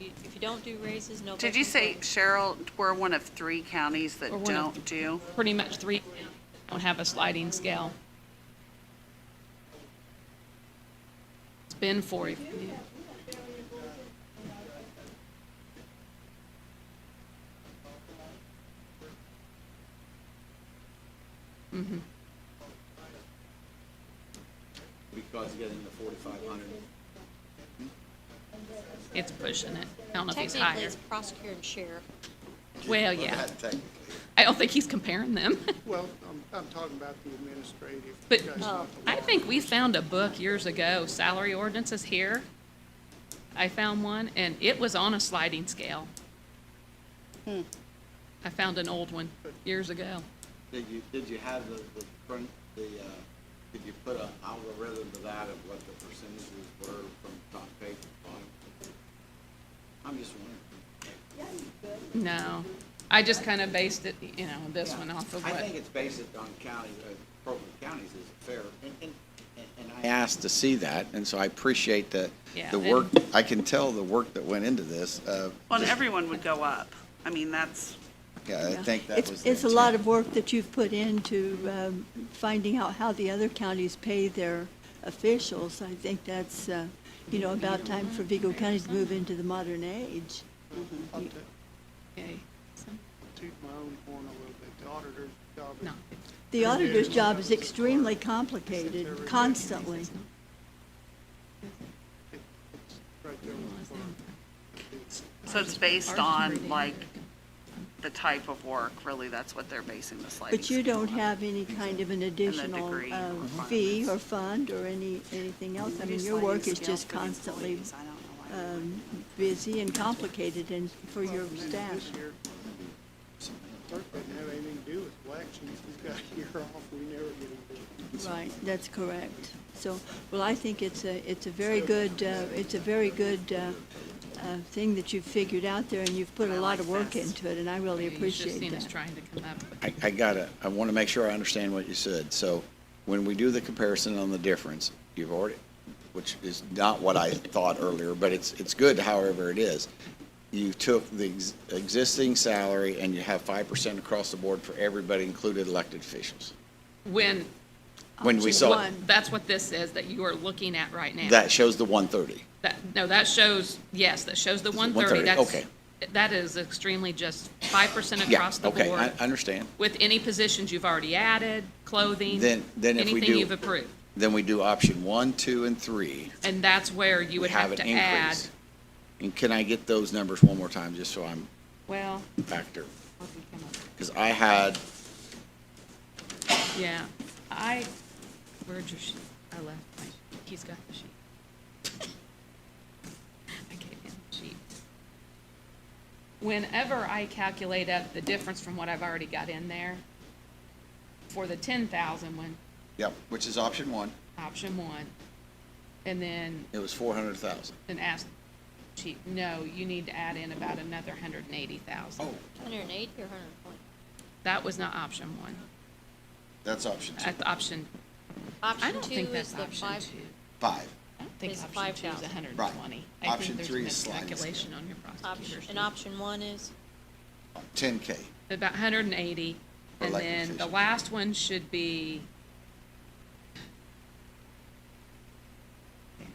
If you don't do raises, nobody Did you say, complains. Cheryl, we're one of 3 counties that We're one of- don't do? Pretty much 3 don't have a sliding scale. It's been 4. Mm-hmm. Because getting the 4,500. It's pushing it. I don't know if he's Technically, higher. it's prosecutor and sheriff. Well, yeah. That technically. I don't think he's comparing them. Well, I'm talking about the administrative. But guys, not the I law. think we found a book years ago, salary ordinances here. I found one, and it was on a sliding scale. I found an old one years ago. Did you have the did you put an algorithm to that of what the percentages were from top page to bottom? I'm just wondering. No, I just kind of based it, this Yeah. one off of I what. think it's based on county, appropriate counties is fair, and I asked to see that, and so I appreciate Yeah, The and- work, I can tell the work that went into this. Well, and everyone would go up. I mean, that's, Yeah, I Yeah. think that It's- was the It's a lot intent. of work that you've put into finding out how the other counties pay their officials. I think that's, about time for Vigo County to move into the modern age. I'll Okay. toot my own horn a little bit. The auditor's job is No. The auditor's job is extremely complicated, constantly. it's right there on the front. so it's based on, like, the type of work, really, that's what they're basing the sliding But you scale don't on. have any kind of an additional degree fee requirements. or fund or anything else. I We mean, do your sliding work is scales just for the constantly employees. I don't know why. busy and complicated and for your staff. This year, Clerk didn't have anything to do with elections. He's got a year off. We never get him to. Right, that's correct. So, well, I think it's a very good, thing that you've figured out there, and you've put a lot of work into it, and I really You've just appreciate seen us that. trying to come up with. I want to make sure I understand what you said. So when we do the comparison on the difference, you've already, which is not what I thought earlier, but it's good however it is. You took the existing salary and you have 5% across the board for everybody, included elected officials. When, When we Option saw, one. that's what this says that you are looking at right now. that shows the 130. That shows, yes, that shows the 130. 130, That's, that is extremely just 5% Yeah, across the okay, board. I understand. With any positions you've already added, clothing, Then if we anything do- you've approved. Then we do option 1, 2, and 3. And that's where you We would have an to add, increase. And can I get those numbers one more time, just so I'm well, back there? let me come up. Because I had, Yeah, where'd your sheet? I left my, he's got the sheet. I gave him the sheet. Whenever I calculate up the difference from what I've already got in there, for the 10,000 one, yep, which is option 1, option 1, and then it was 400,000. and ask, sheet, no, you need to add in about another 180,000. Oh, 180 or 120? That was not option 1. that's option 2. That's option, I Option don't 2 think is that's the option 5. 2. 5. I don't think Is option 2 is 5,000. 120. I Option think there's 3 a is sliding scale. miscalculation on your prosecutor's. And option 1 is? 10K. About 180, For and elected then the officials. last one should be. Yeah,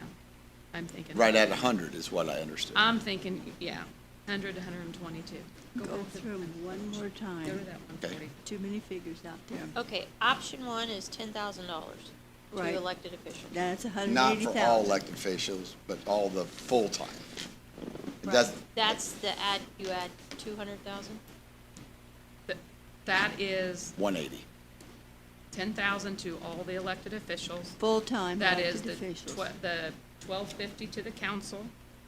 I'm thinking. Right at 100 is what I understood. I'm thinking, yeah, 100 to 122. Go through one more Go to time. that 140. Too many figures out there. Okay, option 1 is $10,000 Right. to elected officials. That's Not for all 180,000. elected officials, but all the full-time. It Right. doesn't, That's you add 200,000? That is 180. 10,000 to all the elected officials. Full-time That is elected the officials. the 1,250 to the council,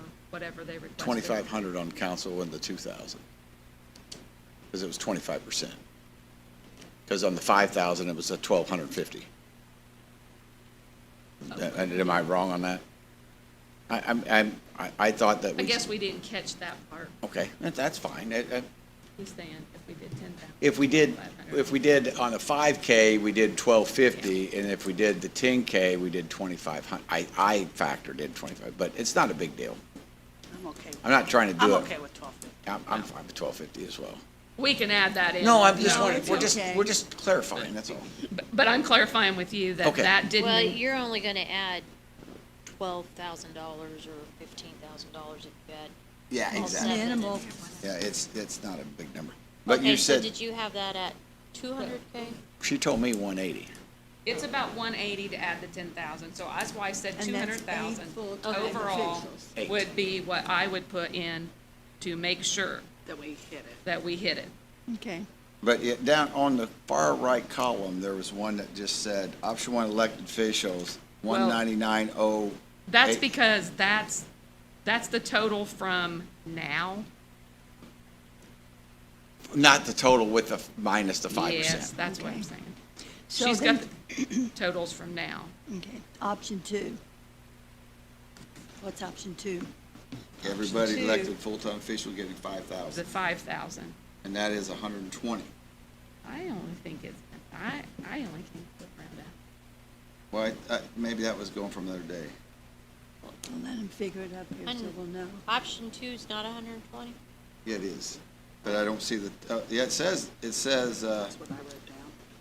or whatever they requested. 2,500 on council and the 2,000. Because it was 25%. Because on the 5,000, it was a 1,250. Am I wrong on that? I thought that I we. guess we didn't catch that part. Okay, that's fine. He's saying if we did 10,000. If we did on the 5K, we did 1,250, and if we did the 10K, we did 2,500. I factored in 25, but it's not a big deal. I'm okay. I'm not trying to do it. I'm okay with 1250. I'm fine with 1,250 as well. We can add that in. No, I'm just No, wondering, it's okay. we're just clarifying, that's all. But I'm clarifying with you that Okay. that didn't. Well, you're only gonna add $12,000 or $15,000 if you add. Yeah, all exactly. seven. Minimal. Yeah, it's not a big number. But Okay, you so said, did you have that at 200K? she told me 180. It's about 180 to add the 10,000, so that's why I said And that's 200,000 8 full-time overall officials. 8. would be what I would put in to make sure That we hit it. that we hit it. Okay. But down on the far right column, there was one that just said, option one, elected officials, Well, 199,000. That's because that's the total from now. Not the total with the minus the 5%. Yes, that's what I'm Okay. saying. So She's then- got the totals from now. Okay, option 2. What's option 2? Everybody Two. elected full-time official getting The 5,000, 5,000. and that is 120. I only think it's, I only think it's around that. Well, maybe that was going from the other day. I'll let him figure it up here so And- we'll know. Option 2 is not 120? Yeah, it is. But I don't see the, yeah, it says, That's what I wrote down.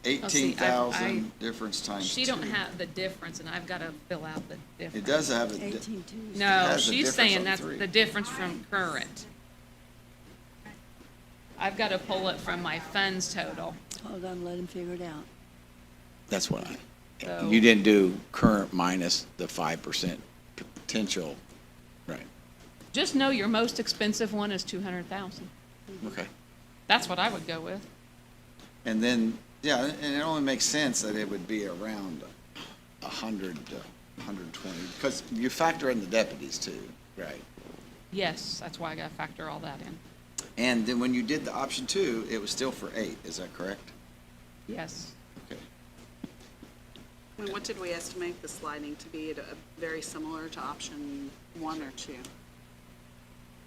18,000 difference times She don't 2. have the difference, and I've got to fill out the difference. It does have a, 18.2. No, has the she's difference saying on that's 3. the difference from current. I've got to pull it from my funds total. Hold on, let him figure it out. that's what So- you didn't do current minus the 5% potential, right? Just know your most expensive one is 200,000. Okay. That's what I would go with. And then, yeah, and it only makes sense that it would be around 100 to 120, because you factor in the deputies too, right? Yes, that's why I got to factor all that in. And then when you did the option 2, it was still for 8, is that correct? Yes. Okay. I mean, what did we estimate the sliding to be? Very similar to option 1 or 2?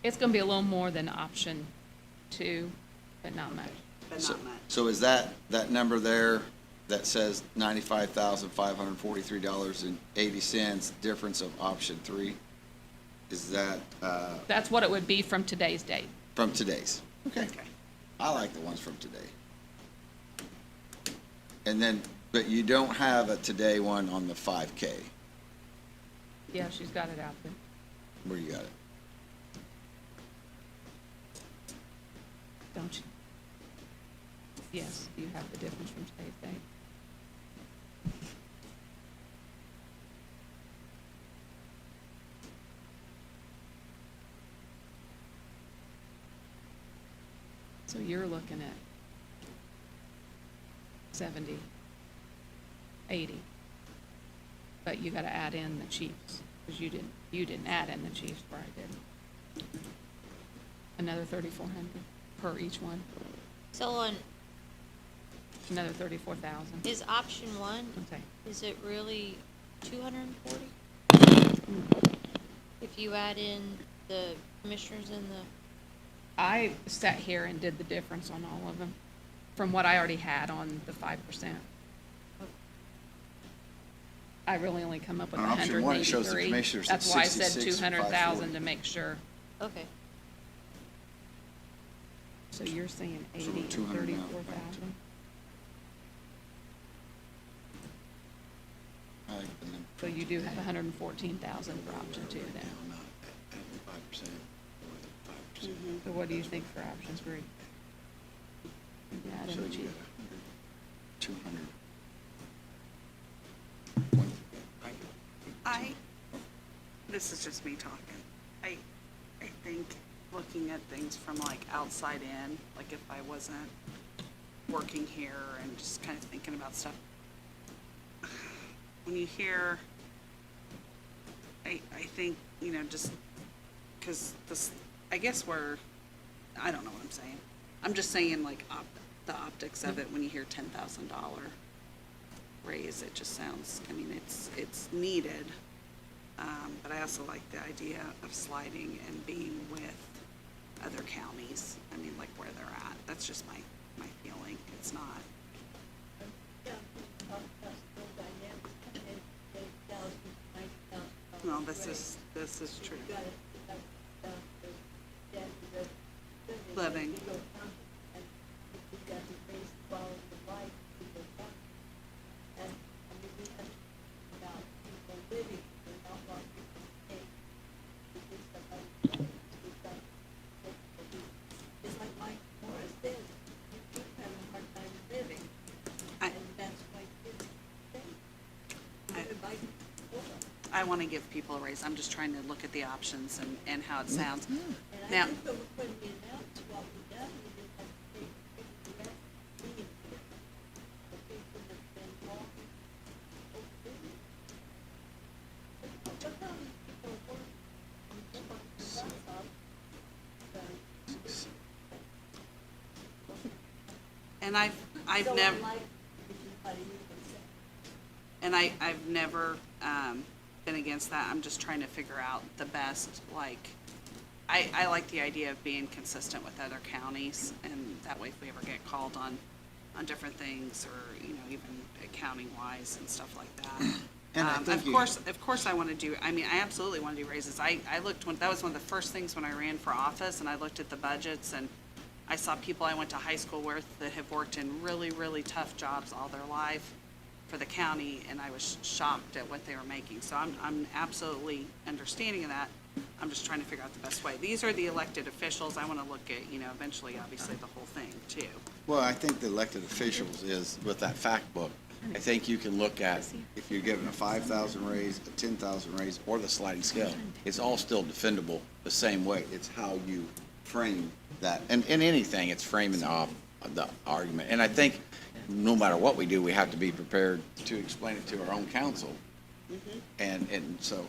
It's going to be a little more than option 2, but not much. But So- not much. So is that number there that says $95,543.80, difference of option 3? Is that That's what it would be from today's date. from today's? Okay. Okay. I like the ones from today. And then, but you don't have a today one on the 5K. Yeah, she's got it out there. Where you got it? Don't you? Yes, you have the difference from today's date. So you're looking at 70, 80. But you gotta add in the chiefs, because you didn't add in the chiefs, where I did. Another 3,400 per each one, So on, another 34,000. is option 1, Okay. is it really 240? If you add in the commissioners and the, I sat here and did the difference on all of them, from what I already had on the 5%. I really only come up with On option one, it shows the 183. commissioners at That's why I said 66,540. 200,000 to make sure. okay. So you're saying So 80 we're and 200 now, 34,000? I like the number. So you do have 114,000 for option 2 then. No, not at the 5% or the 5%. So what do you think for option 3? Yeah, I So didn't you cheat. got 200. This is just me talking. I think looking at things from like outside in, like if I wasn't working here and just kind of thinking about stuff. When you hear, I think, you know, just, because this, I guess I don't know what I'm saying. I'm just saying like the optics of it when you hear $10,000 raise, it just sounds, I mean, it's needed. But I also like the idea of sliding and being with other counties. I mean, like where they're at. That's just my feeling. It's not. No, this is true. Living. It's like Mike Morris says, you keep having a hard time living, and that's why kids stay. Everybody, I want to give people a raise. I'm just trying to look at the options and how it sounds. and Now, I think when we announced what we done, we just have to take people that being here. The people that's been walking, look how many people work. and I've never. And I've never been against that. I'm just trying to figure out the best, like, I like the idea of being consistent with other counties, and that way if we ever get called on different things, or, you know, even accounting-wise and stuff like that. And I think Of course I want to do, I mean, I absolutely want to do raises. I looked, that was one of the first things when I ran for office, and I looked at the budgets, and I saw people I went to high school with that have worked in really, really tough jobs all their life for the county, and I was shocked at what they were making. So I'm absolutely understanding of that. I'm just trying to figure out the best way. These are the elected officials. I want to look at, you know, eventually, obviously, the whole thing, too. Well, I think the elected officials is, with that fact book, I think you can look at, if you're given a 5,000 raise, a 10,000 raise, or the sliding scale, it's all still defendable the same way. It's how you frame that. And in anything, it's framing the argument. And I think no matter what we do, we have to be prepared to explain it to our own council. And so,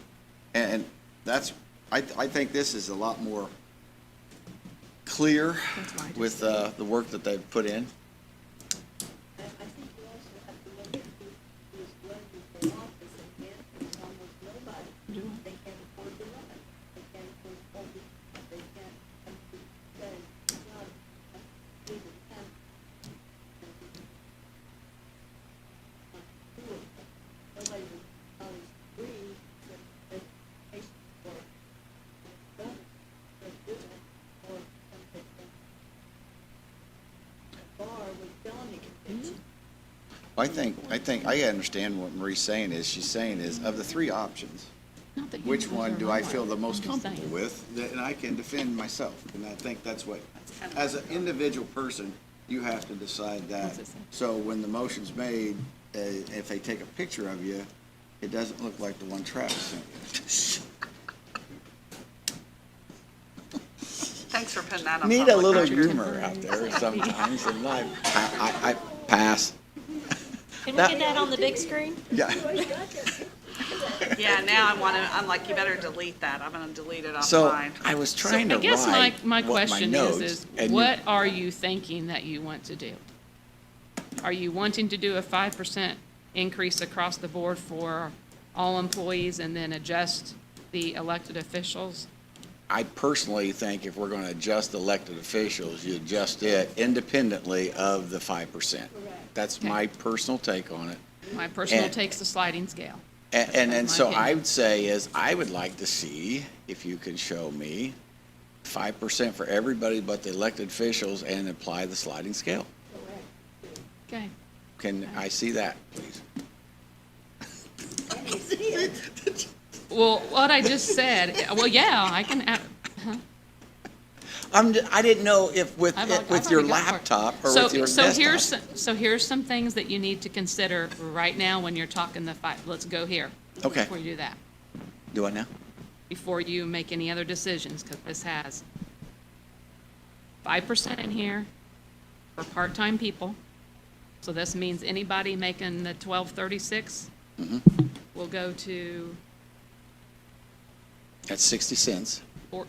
and that's, I think this is a lot more clear with the work that they've put in. I think you also have to look at who is running for office, and yet there's almost nobody. They can't afford to run. They can't afford to, they can't, say, God, we can. Nobody would always agree with education for government, but do it, or something. Bar with felony conviction. I think I understand what Marie's saying is, she's saying is, of the three options, which one do I feel the most comfortable with, and I can defend myself. And I think that's what, as an individual person, you have to decide that. So when the motion's made, if they take a picture of you, it doesn't look like the one Travis sent you. Thanks for putting that on Need a public little record. humor out there sometimes in life. I pass. Can we get that on the big screen? Yeah. Yeah, now I'm like, you better delete that. I'm gonna delete it So offline. I was So trying to I guess write my what question notes, is and you- what are you thinking that you want to do? Are you wanting to do a 5% increase across the board for all employees and then adjust the elected officials? I personally think if we're going to adjust elected officials, you adjust it independently of the 5%. That's my personal take on it. My personal And- take's the sliding scale. And That's my so I opinion. would say is, I would like to see, if you can show me, 5% for everybody but the elected officials and apply the sliding scale. Okay. Can I see that, please? Well, what I just said, well, yeah, I can, I didn't know if with I've your already got part. laptop or with your desktop. So here's some things that you need to consider right now when you're talking let's go here. Okay. Before you do that, Do I now? before you make any other decisions, because this has 5% in here for part-time people. So this means anybody making the 1236 will go to That's 60 cents. four.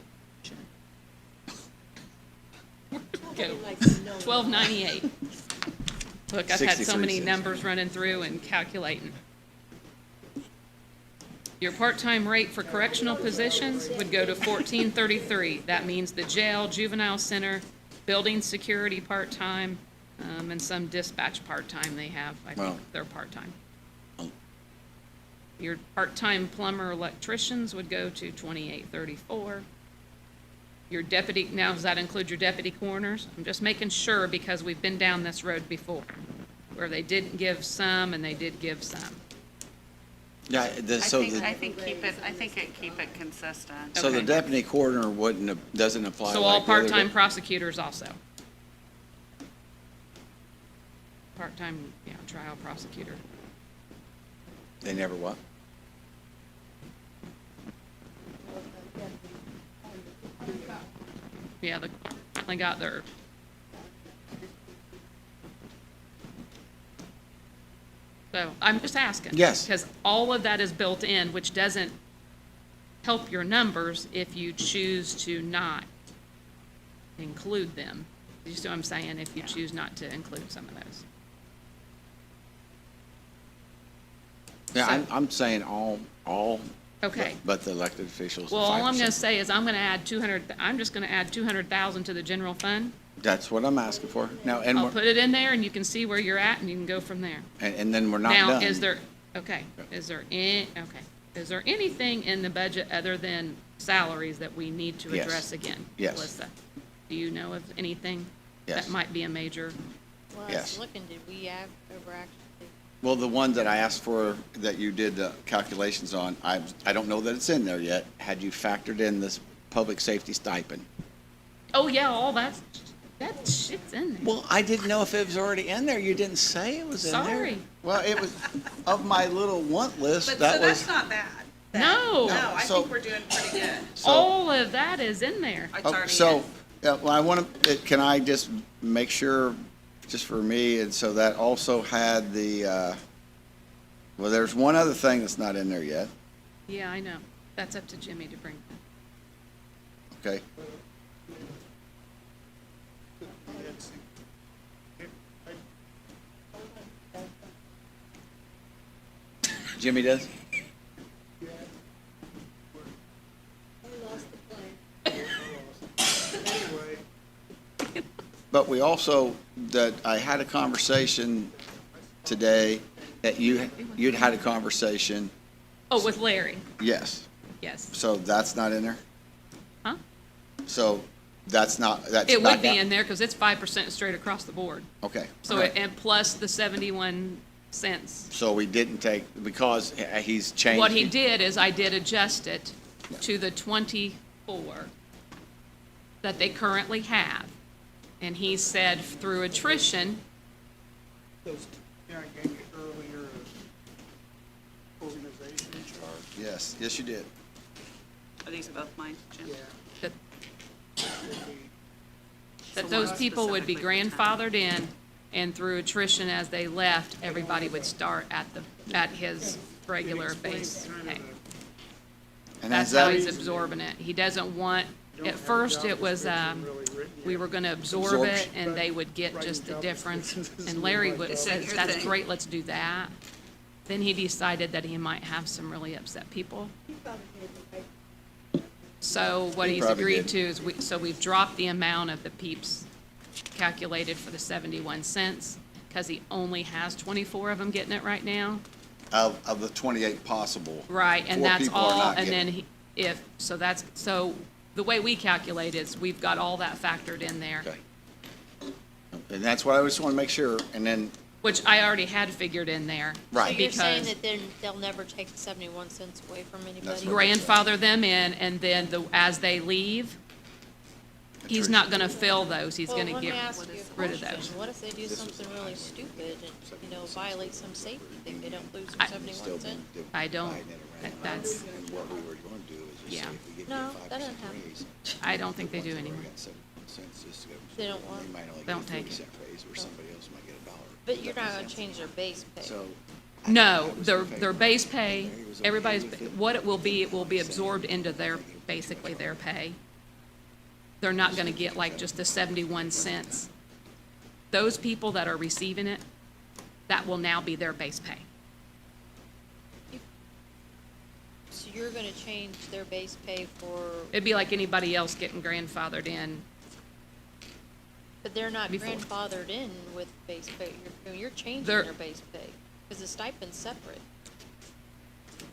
Go 1298. Look, I've had so 63 many cents. numbers running through and calculating. Your part-time rate for correctional positions would go to 1433. That means the jail, juvenile center, building security part-time, and some dispatch part-time they have. I think Wow. they're part-time. Your part-time plumber electricians would go to 2834. Your deputy, now does that include your deputy coroners? I'm just making sure because we've been down this road before, where they didn't give some and they did give some. Yeah, I think keep it consistent. so the Okay. deputy coroner doesn't apply So like all the other part-time de- prosecutors also. Part-time, yeah, trial prosecutor. They never what? Yeah, they got their. So I'm just asking. Yes. Because all of that is built in, which doesn't help your numbers if you choose to not include them. You see what I'm saying? If you choose not to include some of those. Yeah, So- I'm saying all. Okay. But the elected officials. the Well, all I'm gonna 5%. say is I'm gonna add 200, I'm just gonna add 200,000 to the general fund. That's what I'm asking for. Now, and I'll we're, put it in there and you can see where you're at and you can go from there. and then we're not Now, done. is there anything in the budget other than salaries that we need to Yes. address again? Yes. Melissa? Do you know of anything? Yes. That might be a major, Well, I Yes. was looking, did we over actually? Well, the one that I asked for, that you did the calculations on, I don't know that it's in there yet. Had you factored in this public safety stipend? oh yeah, all that shit's in there. Well, I didn't know if it was already in there. You didn't say it was in there. Sorry. Well, it was, of my little want list, But that so was. that's not bad. No. No, I So- think we're doing pretty good. All of that is in there. It's Oh, already so, in. yeah, well, I want to, can I just make sure, just for me, and so that also had the, well, there's one other thing that's not in there yet, Yeah, I know. That's up to Jimmy to bring. okay? Jimmy does? But we also, that I had a conversation today, that you'd had a conversation, Oh, with Larry, yes, yes. so that's not in there? Huh? So that's It back would be out? in there because it's 5% straight across the board. Okay. So, all right. and plus the 71 cents. So we didn't take, because he's changed. What he did is I did adjust it to the 24 that they currently have. And he said through attrition, Those, yeah, I gave you earlier, organization chart. Yes, yes, you did. Are these both mine, Jim? Yeah. that, would be- that So those what people would be specifically for time? grandfathered in, and through attrition as they left, everybody would start at his regular explain base kind of pay. the- And That's is how that, he's absorbing it. He doesn't want, don't at have a first job it was, description really written we yet. were gonna absorb it, Absorption. and they would get Writing just the job difference. descriptions is And Larry my would, job. says, Your that's thing. great, let's do that. Then he decided that he might have some really upset people. So what He he's probably agreed did. to is, so we've dropped the amount of the peeps calculated for the 71 cents, because he only has 24 of them getting it right now. of the 28 possible. Right, and 4 that's people are all, not and getting then it. so the way we calculate is, we've got all that factored in there, Okay. And that's what I just want to make sure, and then, which I already had figured in there. Right. So you're saying Because that then they'll never take the 71 cents away from anybody? That's what- grandfather them in, and then as they leave, he's not gonna fill those, he's Well, gonna let me get ask you a rid of question. those. What if they do something really stupid and, violate some safety thing? They don't lose I- their 71 cents? I don't, that's, and what we were going to do is just Yeah. say if we give No, you a that 5% doesn't happen. raise, I don't think they do anymore. cents just to go. They don't want- They might only get Don't a take 30 it. cent raise, where somebody else might get $1. But you're not gonna change their base pay. So. No, I was their, in favor their of base it. pay, Larry was okay everybody's, with it. what it will be absorbed into their, basically their pay. They're not gonna get like just the 71 cents. Those people that are receiving it, that will now be their base pay. So you're gonna change their base pay for, It'd be like anybody else getting grandfathered in. but they're not Before. grandfathered in with base pay. You're changing They're- their base pay, because the stipend's separate.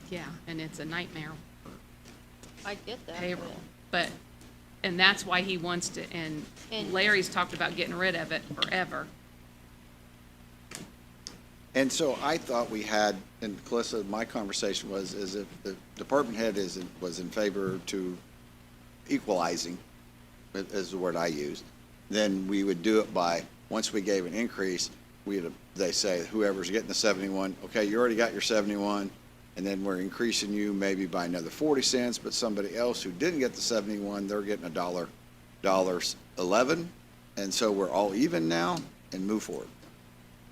Yeah, and it's a nightmare I get that. payroll. But, and that's why he wants to, and And- Larry's talked about getting rid of it forever. And so I thought we had, and Calissa, my conversation was, is if the department head was in favor to equalizing, is the word I used, then we would do it by, once we gave an increase, they say, whoever's getting the 71, okay, you already got your 71, and then we're increasing you maybe by another 40 cents, but somebody else who didn't get the 71, they're getting $1.11, and so we're all even now, and move forward.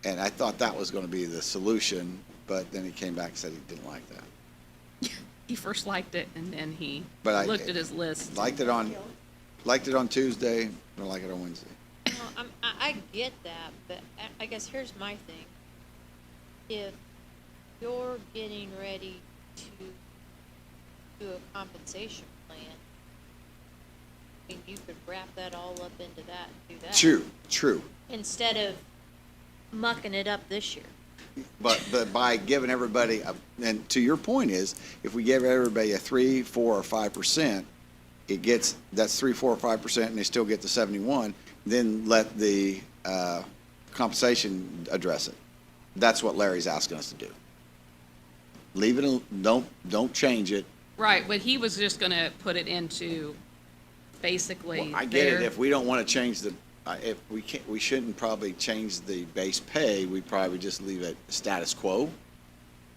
And I thought that was going to be the solution, but then he came back and said he didn't like that. He first liked it, and then he But I- looked at his list. Liked it on Tuesday, don't like it on Wednesday. No, I get that, but I guess here's my thing. If you're getting ready to do a compensation plan, I mean, you could wrap that all up into that and do that. True. Instead of mucking it up this year. But by giving everybody, and to your point is, if we give everybody a 3, 4, or 5%, that's 3, 4, or 5%, and they still get the 71, then let the compensation address it. That's what Larry's asking us to do. Leave it, don't change it. Right, but he was just gonna put it into basically Well, I get it, their- if we don't want to change if we shouldn't probably change the base pay, we'd probably just leave it status quo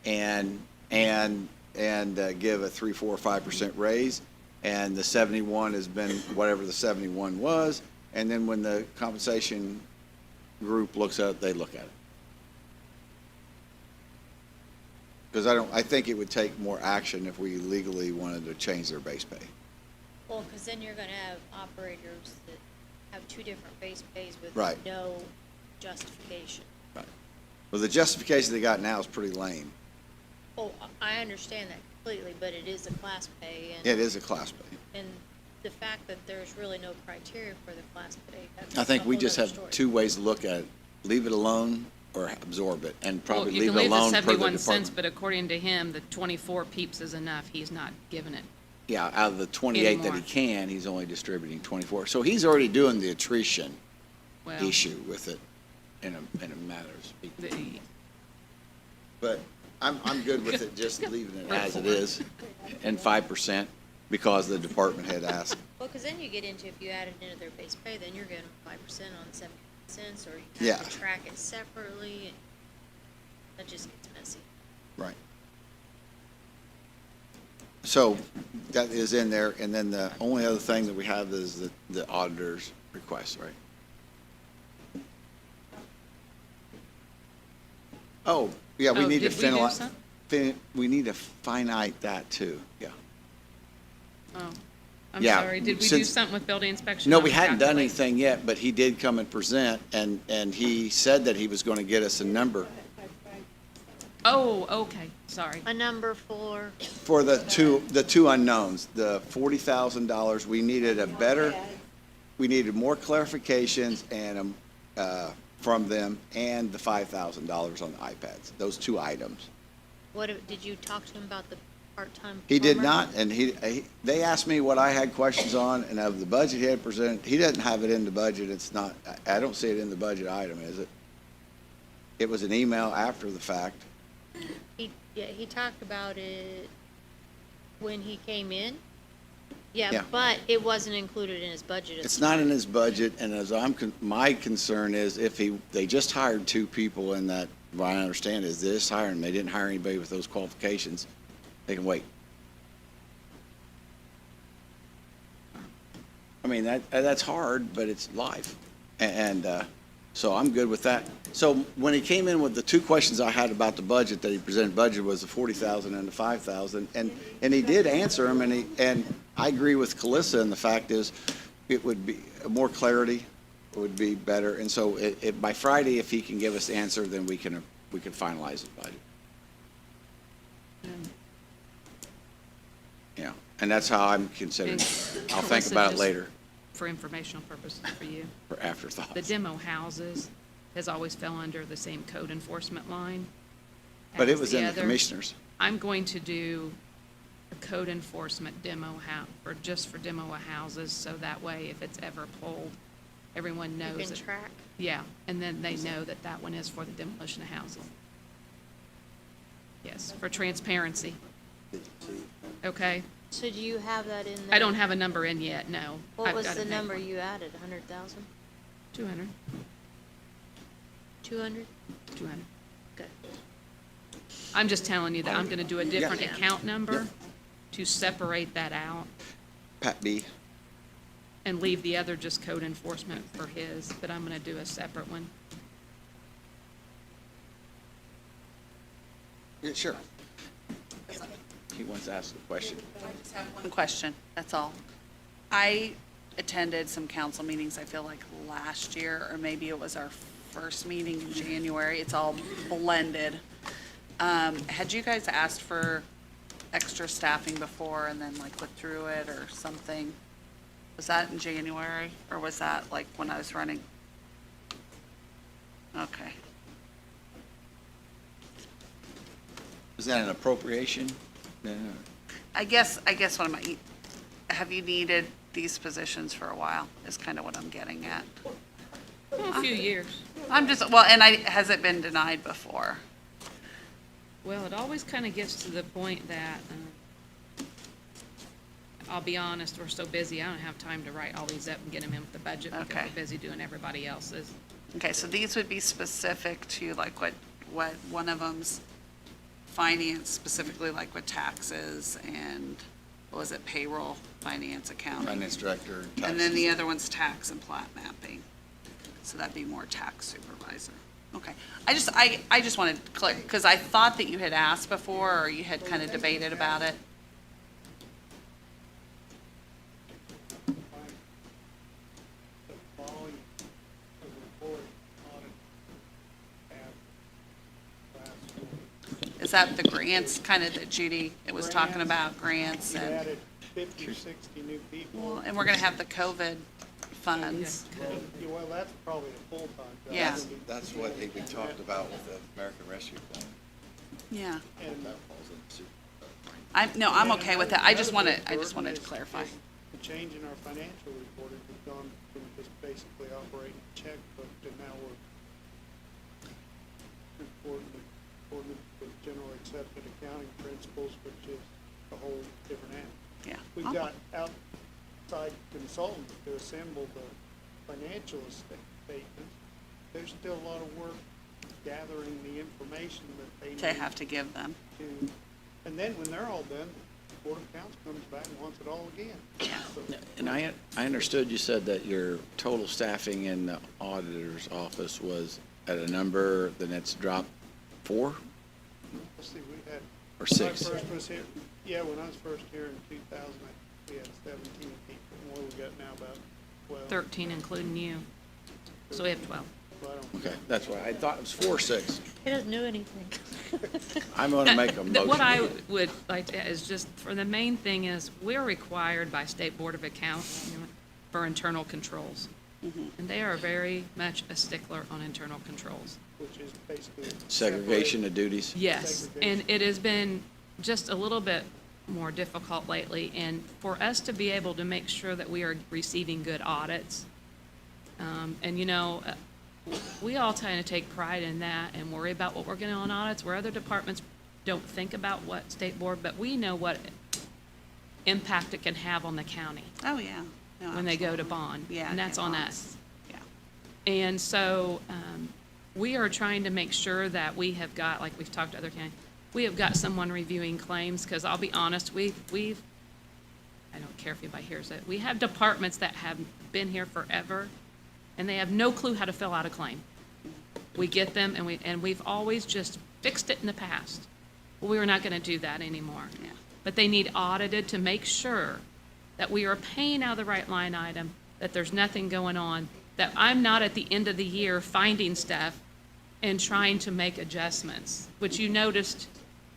and give a 3, 4, 5% raise, and the 71 has been whatever the 71 was, and then when the compensation group looks at it, they look at it. Because I think it would take more action if we legally wanted to change their base pay. Well, because then you're gonna have operators that have two different base pays with Right. no justification. Right. Well, the justification they got now is pretty lame. Oh, I understand that completely, but it is a class pay, and. It is a class pay. And the fact that there's really no criteria for the class pay, that's I think a we whole just nother have story. two ways to look at it. Leave it alone or absorb it, and Well, probably you leave can it leave the alone per the 71 cents, department. but according to him, the 24 peeps is enough. He's not giving it. Yeah, out of the 28 that he Anymore. can, he's only distributing 24. So he's already doing the attrition Well, issue with it in a matter of speaking. the- But I'm good with it, just leaving it as it is, and 5%, because the department had asked. Well, because then you get into, if you add it into their base pay, then you're getting 5% on 70 cents, or you Yeah. have to track it separately, and that just gets messy. Right. So that is in there, and then the only other thing that we have is the auditor's request, right? Oh, yeah, we Oh, need to did we do finalize, some? we need to finite that too, yeah. Oh, I'm Yeah, sorry. Did we do since- something with building inspection? No, on we the hadn't done calculate? anything yet, but he did come and present, and he said that he was going to get us a number Oh, okay, sorry. A number for, for the two unknowns, the $40,000, we needed we needed more clarifications and, from them, and the $5,000 on the iPads, those two items. did you talk to him about the part-time? He did plumber? not, and they asked me what I had questions on, and of the budget he had presented, he doesn't have it in the budget, it's not, I don't see it in the budget item, is it? It was an email after the fact. He talked about it when he came in. Yeah. Yeah, but it wasn't included in his budget. It's not in his budget, and as my concern is if they just hired two people in that, what I understand is they just hired them, they didn't hire anybody with those qualifications, they can wait. mean, that's hard, but it's life. And so I'm good with that. So when he came in with the two questions I had about the budget that he presented, budget was the 40,000 and the 5,000, and he did answer them, and I agree with Calissa, and the fact is, it would be, more clarity would be better. And so by Friday, if he can give us the answer, then we can finalize the budget. Yeah, and that's how I'm considering it. I'll think Calissa, about it just later For informational purposes for you. for afterthoughts. The demo houses has always fell under the same code enforcement line. But it as was in the other. commissioners. I'm going to do a code enforcement demo for demo of houses, so that way if it's ever pulled, everyone You knows can it. track. Yeah, and then they know that that one is for the demolition of houses. Yes, for transparency. Okay, So do you have that in there? I don't have a number in yet, no. What I've was gotta the make number one. you added, 100,000? 200, 200? 200. Okay. I'm just telling you that I'm gonna do a different Yeah. account number to separate that out Pat B. and leave the other just code enforcement for his, but I'm gonna do a separate one. Yeah, sure. He wants to ask a question. One question, that's all. I attended some council meetings, I feel like last year, or maybe it was our first meeting in January. It's all blended. Had you guys asked for extra staffing before and then like withdrew it or something? Was that in January, or was that like when I was running? Okay. Is that an appropriation? I guess what am I, have you needed these positions for a while, is kind of what I'm getting at. A few years. I'm just, well, and has it been denied before? Well, it always kind of gets to the point that, I'll be honest, we're so busy, I don't have time to write all these up and get them in with the budget because Okay. we're busy doing everybody else's. Okay, so these would be specific to like what one of them's finance, specifically like with taxes and, what was it, payroll, finance, accounting? Finance director. And then the other one's tax and plat mapping. So that'd be more tax supervisor. Okay, I just wanted to clear, because I thought that you had asked before, or you had kind of debated about it. The volume of report audit last Is that the grants, kind of that Judy, it was talking about grants We and, added 50 or 60 new people. well, and we're gonna have the COVID funds. Yeah, well, that's probably a full-time job. Yeah. That's what we talked about with the American Rescue Plan. Yeah, And I'm okay with that. I just another wanted big to burden clarify. is The change in our financial report is we've gone from just basically operating a checkbook to now we're reporting according with general accepted accounting principles, which is a whole different animal. Yeah. We've got outside consultants to assemble the financial statements. There's still a lot of work gathering the information that they need To have to give them. to, and then when they're all done, the Board of Accounts comes back and wants it all again. Yeah. So And I understood you said that your total staffing in the auditor's office was at a number, then it's dropped 4 let's see, we had. or When I 6? first was here, yeah, when I was first here in 2000, we had 17 people, and what we got now about 12. 13 including you, so we have 12. So I don't- Okay, that's why. I thought it was 4 or 6. He doesn't do anything. I'm going to make a motion. What I would like to, is just, for the main thing is, we're required by State Board of Accounts for internal controls. And they are very much a stickler on internal controls. Which is basically. Segregation of duties. Yes, and Segregation. it has been just a little bit more difficult lately, and for us to be able to make sure that we are receiving good audits, and we all kind of take pride in that and worry about what we're getting on audits, where other departments don't think about what State Board, but we know what impact it can have on the county Oh, yeah. No, when they go to absolutely. bond. Yeah. And that's get on lots. us. Yeah. And so, we are trying to make sure that we have got, like we've talked to other counties, we have got someone reviewing claims, because I'll be honest, we've I don't care if anybody hears it. We have departments that have been here forever, and they have no clue how to fill out a claim. We get them, and we've always just fixed it in the past. Well, we are not gonna do that anymore. Yeah. But they need audited to make sure that we are paying out of the right line item, that there's nothing going on, that I'm not at the end of the year finding stuff and trying to make adjustments, which you noticed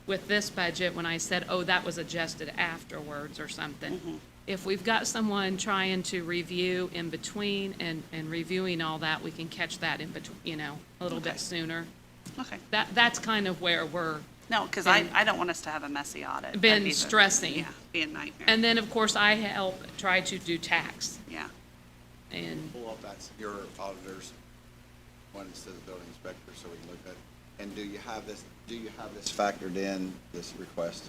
with this budget when I said, oh, that was adjusted afterwards or something. If we've got someone trying to review in between and reviewing all that, we can catch that in between, a little Okay. bit sooner. Okay. That's kind of where we're, No, because I don't want us to have a messy audit. That'd been be stressing. Yeah, be a nightmare. And then, of course, I help try to do tax, Yeah. and Pull up that's your auditor's one instead of the building inspector, so we can look at, and do you have this factored in, this request?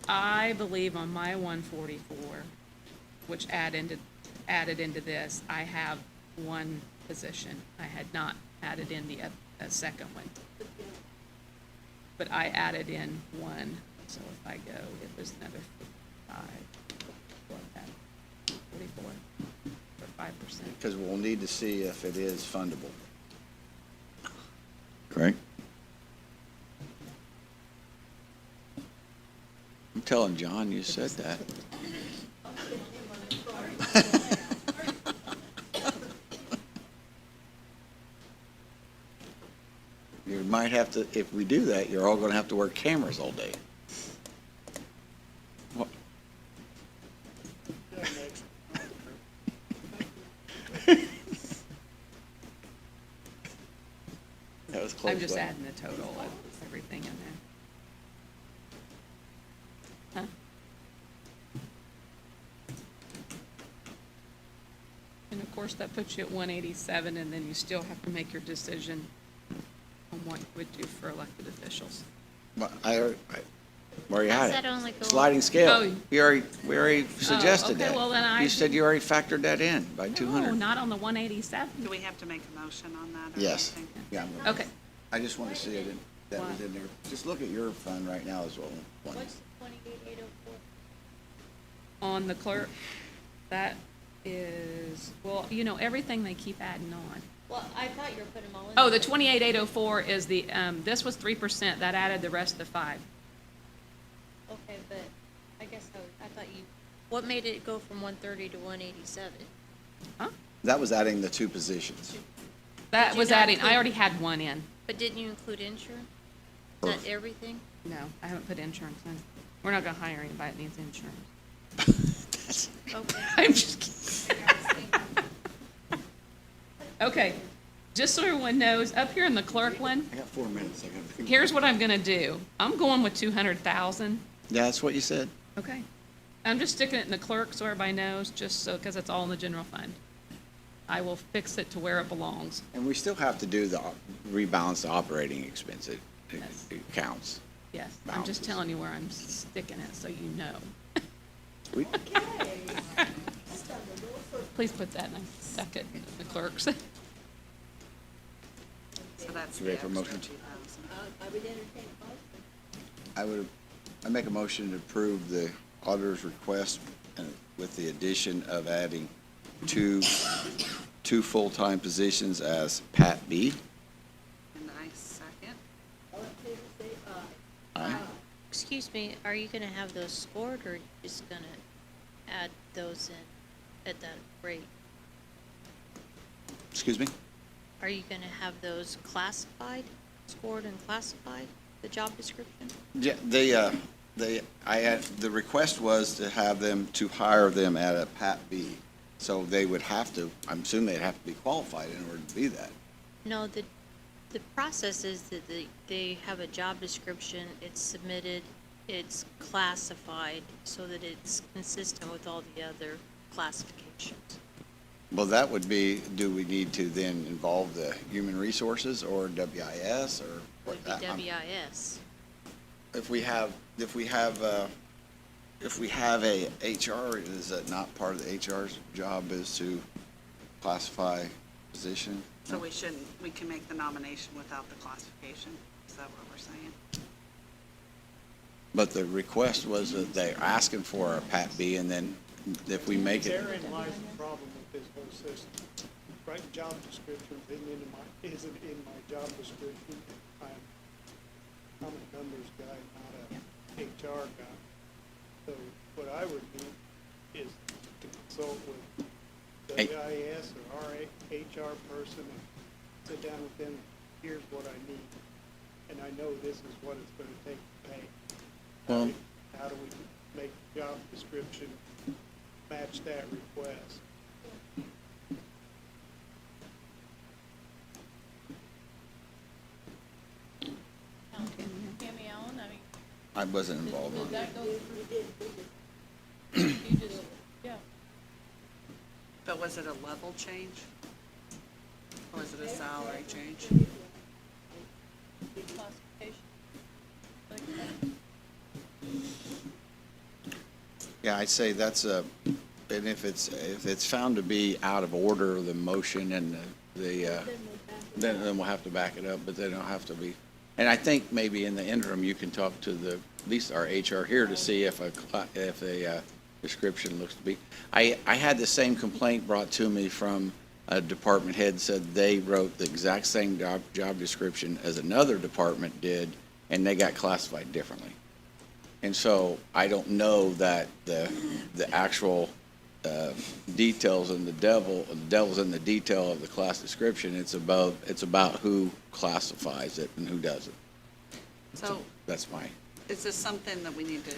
I believe on my 144, which added into this, I have one position. I had not added in the second one. But I added in one, so if I go, it was another 44, for 5%. Because we'll need to see if it is fundable. Correct? I'm telling John you said that. You might have to, if we do that, you're all gonna have to wear cameras all day. What? That was close. I'm just wasn't it? adding the total of everything in there. Huh? And of course, that puts you at 187, and then you still have to make your decision on what you would do for elected officials. Well, I already How's had that only it. go up? Sliding scale. Oh. We already suggested okay, that. well, then You said you already factored that in by 200. No, not on the 187. Do we have to make a motion on that or Yes. anything? Yeah, I'm gonna- Okay, I just want to see it, that was in there. Just look at your fund right now as well. What's the 28,804? on the clerk, that is, well, everything they keep adding on. Well, I thought you were putting them all in. Oh, the there. 28,804 is the, this was 3%, that added the rest of the 5. Okay, but I guess I thought you, what made it go from 130 to 187? Huh? That was adding the two positions. That Did you was not adding, I include- already had one in. But didn't you include insurance? Is that everything? No, I haven't put insurance in. We're not gonna hire anybody that needs insurance. Okay. I'm just kidding. Okay, just so everyone knows, up here in the clerk one, I got 4 minutes. I gotta- here's what I'm gonna do. I'm going with 200,000, Yeah, that's what you said. okay? I'm just sticking it in the clerk so everybody knows, just so, because it's all in the general fund. I will fix it to where it belongs. And we still have to do rebalance the operating expense. It Yes. counts. Yes, I'm just Balances. telling you where I'm sticking it, so you know. We- Please put that in a second, the clerks. So that's You the ready for extra a motion? 2,000. I would entertain a motion. I make a motion to approve the auditor's request with the addition of adding two full-time positions as Pat B. And I second. All in favor, say aye. Aye. Excuse me, are you gonna have those scored, or are you just gonna add those in at that rate? Excuse me? Are you gonna have those classified, scored and classified, the job description? Yeah, the request was to have them, to hire them at a Pat B. So they would have to, I'm assuming they'd have to be qualified in order to be that. No, the process is that they have a job description, it's submitted, it's classified so that it's consistent with all the other classifications. Well, that would be, do we need to then involve the human resources or WIS or It what? would be WIS. If we have a HR, is that not part of the HR's job is to classify position? So we can make the nomination without the classification? Is that what we're saying? But the request was that they're asking for a Pat B, and then if we make it, Therein lies the problem with this whole system. Writing job descriptions isn't in my job description. I'm a numbers guy, not a HR guy. So what I would do is to consult with the Hey. AIS or our HR person and sit down with them, here's what I need. And I know this is what it's gonna take to pay. Well- How do we make the job description match that request? Tammy Allen, I mean, I wasn't involved did on it. that go through? You just, yeah. But was it a level change? Or was it a salary change? Classification. Like that. Yeah, I'd say that's a, and if it's found to be out of order, the motion and then we'll have to back it up, but then it'll have to be. And I think maybe in the interim, you can talk to at least our HR here to see if a description looks to be. I had the same complaint brought to me from a department head, said they wrote the exact same job description as another department did, and they got classified differently. And so I don't know that the actual details and the devil's in the detail of the class description. It's about who classifies it and who doesn't. So That's my. is this something that we need to,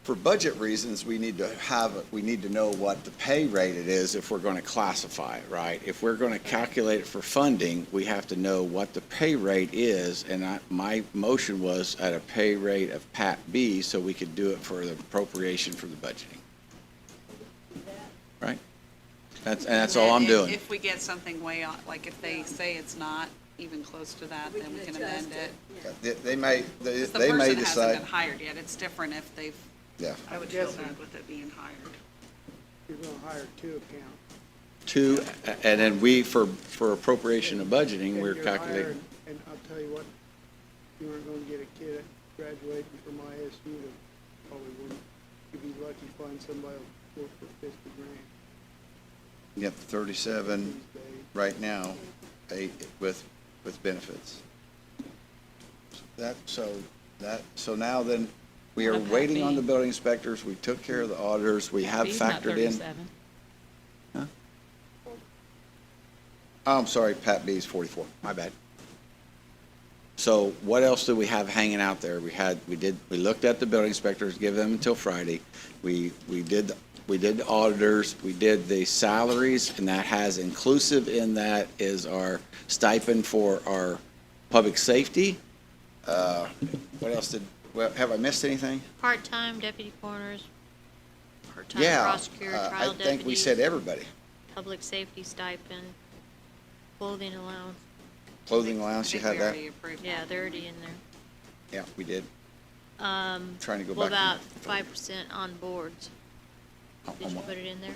For budget reasons, we need to know what the pay rate it is if we're going to classify it, right? If we're going to calculate it for funding, we have to know what the pay rate is, and my motion was at a pay rate of Pat B, so we could do it for the appropriation for the budgeting. Right? That's all I'm doing. if we get something way off, like if they say it's not even close to that, then we can amend it? They may The they may person hasn't decide, been hired yet. It's different if they've, yeah. I would feel bad with it being hired. You're gonna hire two accountants. Two, and then we, for appropriation of budgeting, And we're you're calculating. hiring- And I'll tell you what, you aren't gonna get a kid graduating from ISU that probably wouldn't. You'd be lucky to find somebody who'll work for 50 grand Yep, 37 these days. right now, with benefits. So now then, we are What about waiting on B? the building inspectors, we took care of the auditors, we have B's not factored in. 37. Oh, I'm sorry, Pat B is 44, my bad. So what else do we have hanging out there? We looked at the building inspectors, give them until Friday. We did the auditors, we did the salaries, and that has inclusive in that is our stipend for our public safety. What else have I missed anything? Part-time deputy coroners, part-time Yeah, prosecutor, trial I deputies. think we said everybody. Public safety stipend, clothing allowance. Clothing allowance, you I think had we that? already approved Yeah, that. they're already in there. Yeah, we did. Trying to go What back. about 5% on boards? Did you put it in there?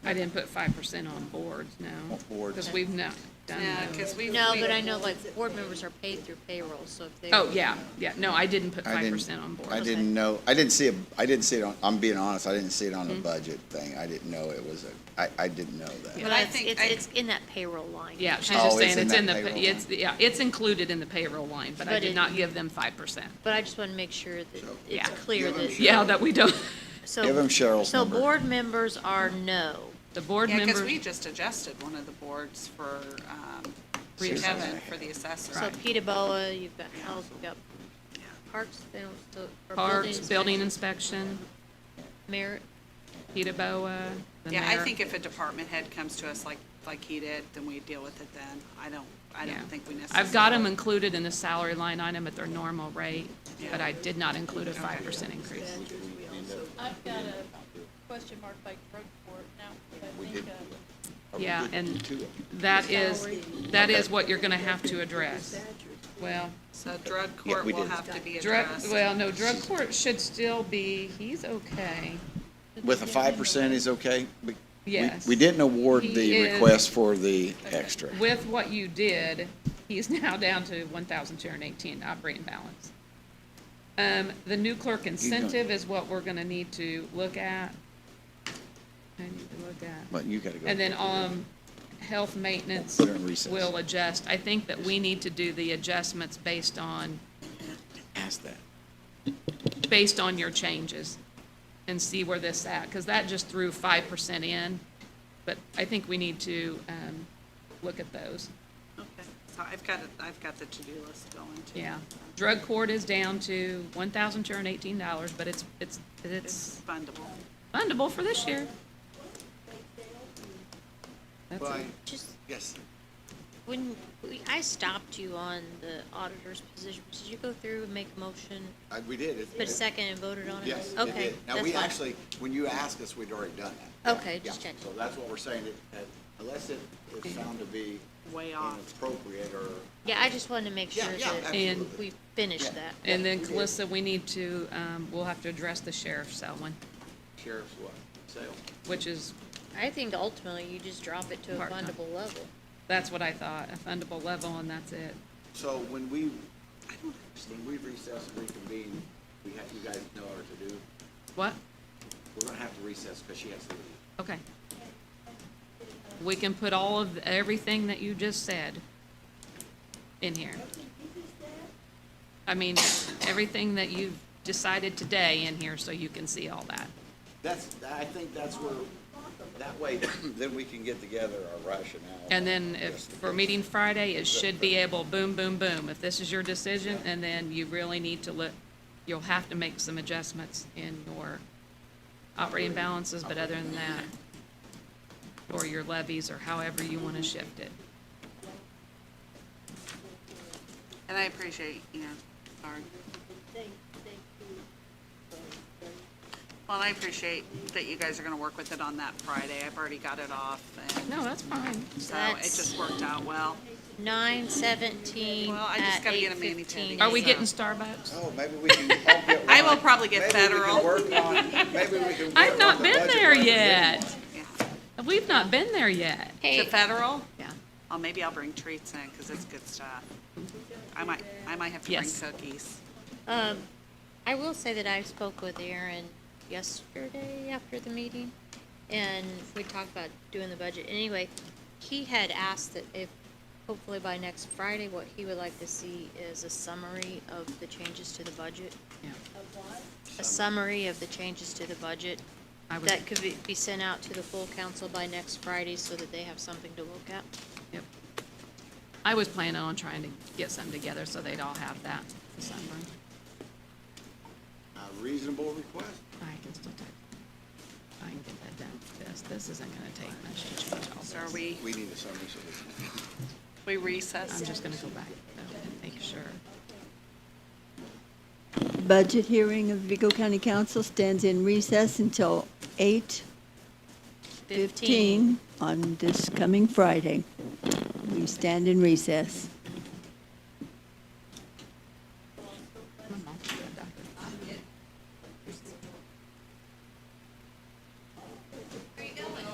I didn't put 5% on boards, no. On boards. Because we've not done Yeah, those. because we. No, we- but I know like board members are paid through payroll, so if they. Oh, yeah, no, I didn't put I didn't- 5% on board. I didn't know, I didn't see it on, I'm being honest, I didn't see it on the budget thing. I didn't know it was I didn't know that. But I it's, think- it's in that payroll line. Yeah, she's Oh, just saying it's in it's that in the, payroll it's, line. yeah, it's included in the payroll line, but I But did it- not give them 5%. But I just want to make sure that it's Yeah. clear that. Yeah, that we don't, So. Give 'em Cheryl's So number. board members are no. the board Yeah, because members, we just adjusted one of the boards for, Reassessment. Kevin for the assessor. So Peterboa, you've got health, you've got parks, they don't still. or parks, building inspection, inspection, Merit, Peterboa, the Yeah, I mayor. think if a department head comes to us like he did, then we deal with it then. I Yeah. don't think we necessarily. I've got them included in the salary line item at their normal rate, but Yeah. I did not include a 5% increase. I've got a question mark by drug court now, I think, Yeah, and that is what you're gonna have to address. Well, So drug court we will did. have to be drug, addressed. well, no, drug court should still be, he's okay. With a 5% is okay? Yes. We didn't award He the is- request for the extra. With what you did, He's now down to 1,218 operating balance. The new clerk incentive is what we're gonna need to look at. I need to look at. But you gotta go. And then, health maintenance Put it in recess. will adjust. I think that we need to do the adjustments based on Ask that. your changes and see where this at, because that just threw 5% in. But I think we need to, look at those. Okay, so I've got the to-do list going too. Yeah. Drug court is down to $1,218, but it's It's fundable. fundable for this year. That's Well, it. Just, yes, when, I stopped you on the auditor's position, did you go through and make a motion, we did. put a second and voted on it? Yes, it Okay, did. Now, that's we fine. actually, when you asked us, we'd already done that. Okay, Yeah, just checking. so that's what we're saying, that unless it is found to be Way off. inappropriate or, Yeah, I just wanted to make sure Yeah, yeah, that absolutely. we finished that. And then, Calissa, we need to, we'll have to address the sheriff's one, sheriff's what, sale. which is, I think ultimately you just drop it to a Part-time. fundable level. that's what I thought, a fundable level, and that's it. So when we recess and reconvene, you guys know our to do. What? We're gonna have to recess because she has to leave. Okay. We can put all of, everything that you just said in here. I mean, everything that you've decided today in here, so you can see all that. I think that's where, that way, then we can get together our rationale. And then if, for meeting Friday, it should be able, boom, boom, boom. If this is your decision, and then you really need to look, you'll have to make some adjustments in your operating balances, but other than that, or your levies, or however you want to shift it. And I appreciate, our, well, I appreciate that you guys are gonna work with it on that Friday. I've already got it off, and No, that's fine. so it That's- just worked out well. 9:17 Well, I just at gotta get a 8:15. mani-pedi. Are we So- getting Starbucks? Oh, maybe we can all get I will one. probably get federal. Maybe we can work on, maybe we can work I've not on the been budget there like we did yet. one. Yeah. We've not been there yet. To Hey, federal? Yeah. Oh, maybe I'll bring treats in, cause it's good stuff. I might have to bring Yes. cookies. I will say that I spoke with Aaron yesterday after the meeting, and we talked about doing the budget. Anyway, he had asked that if, hopefully by next Friday, what he would like to see is a summary of the changes to the budget. Yeah. A summary of the changes to the budget. I would, That could be sent out to the full council by next Friday so that they have something to look at. yep. I was planning on trying to get something together so they'd all have that this summer. A reasonable request. I can still type. I can get that done. This isn't gonna take much to change all So are this. we We need a summary so we can. we recess? I'm just gonna go back though and make sure. Budget hearing of Vigo County Council stands in recess until 8:15 on this coming Friday. We stand in recess. My mom's a good doctor.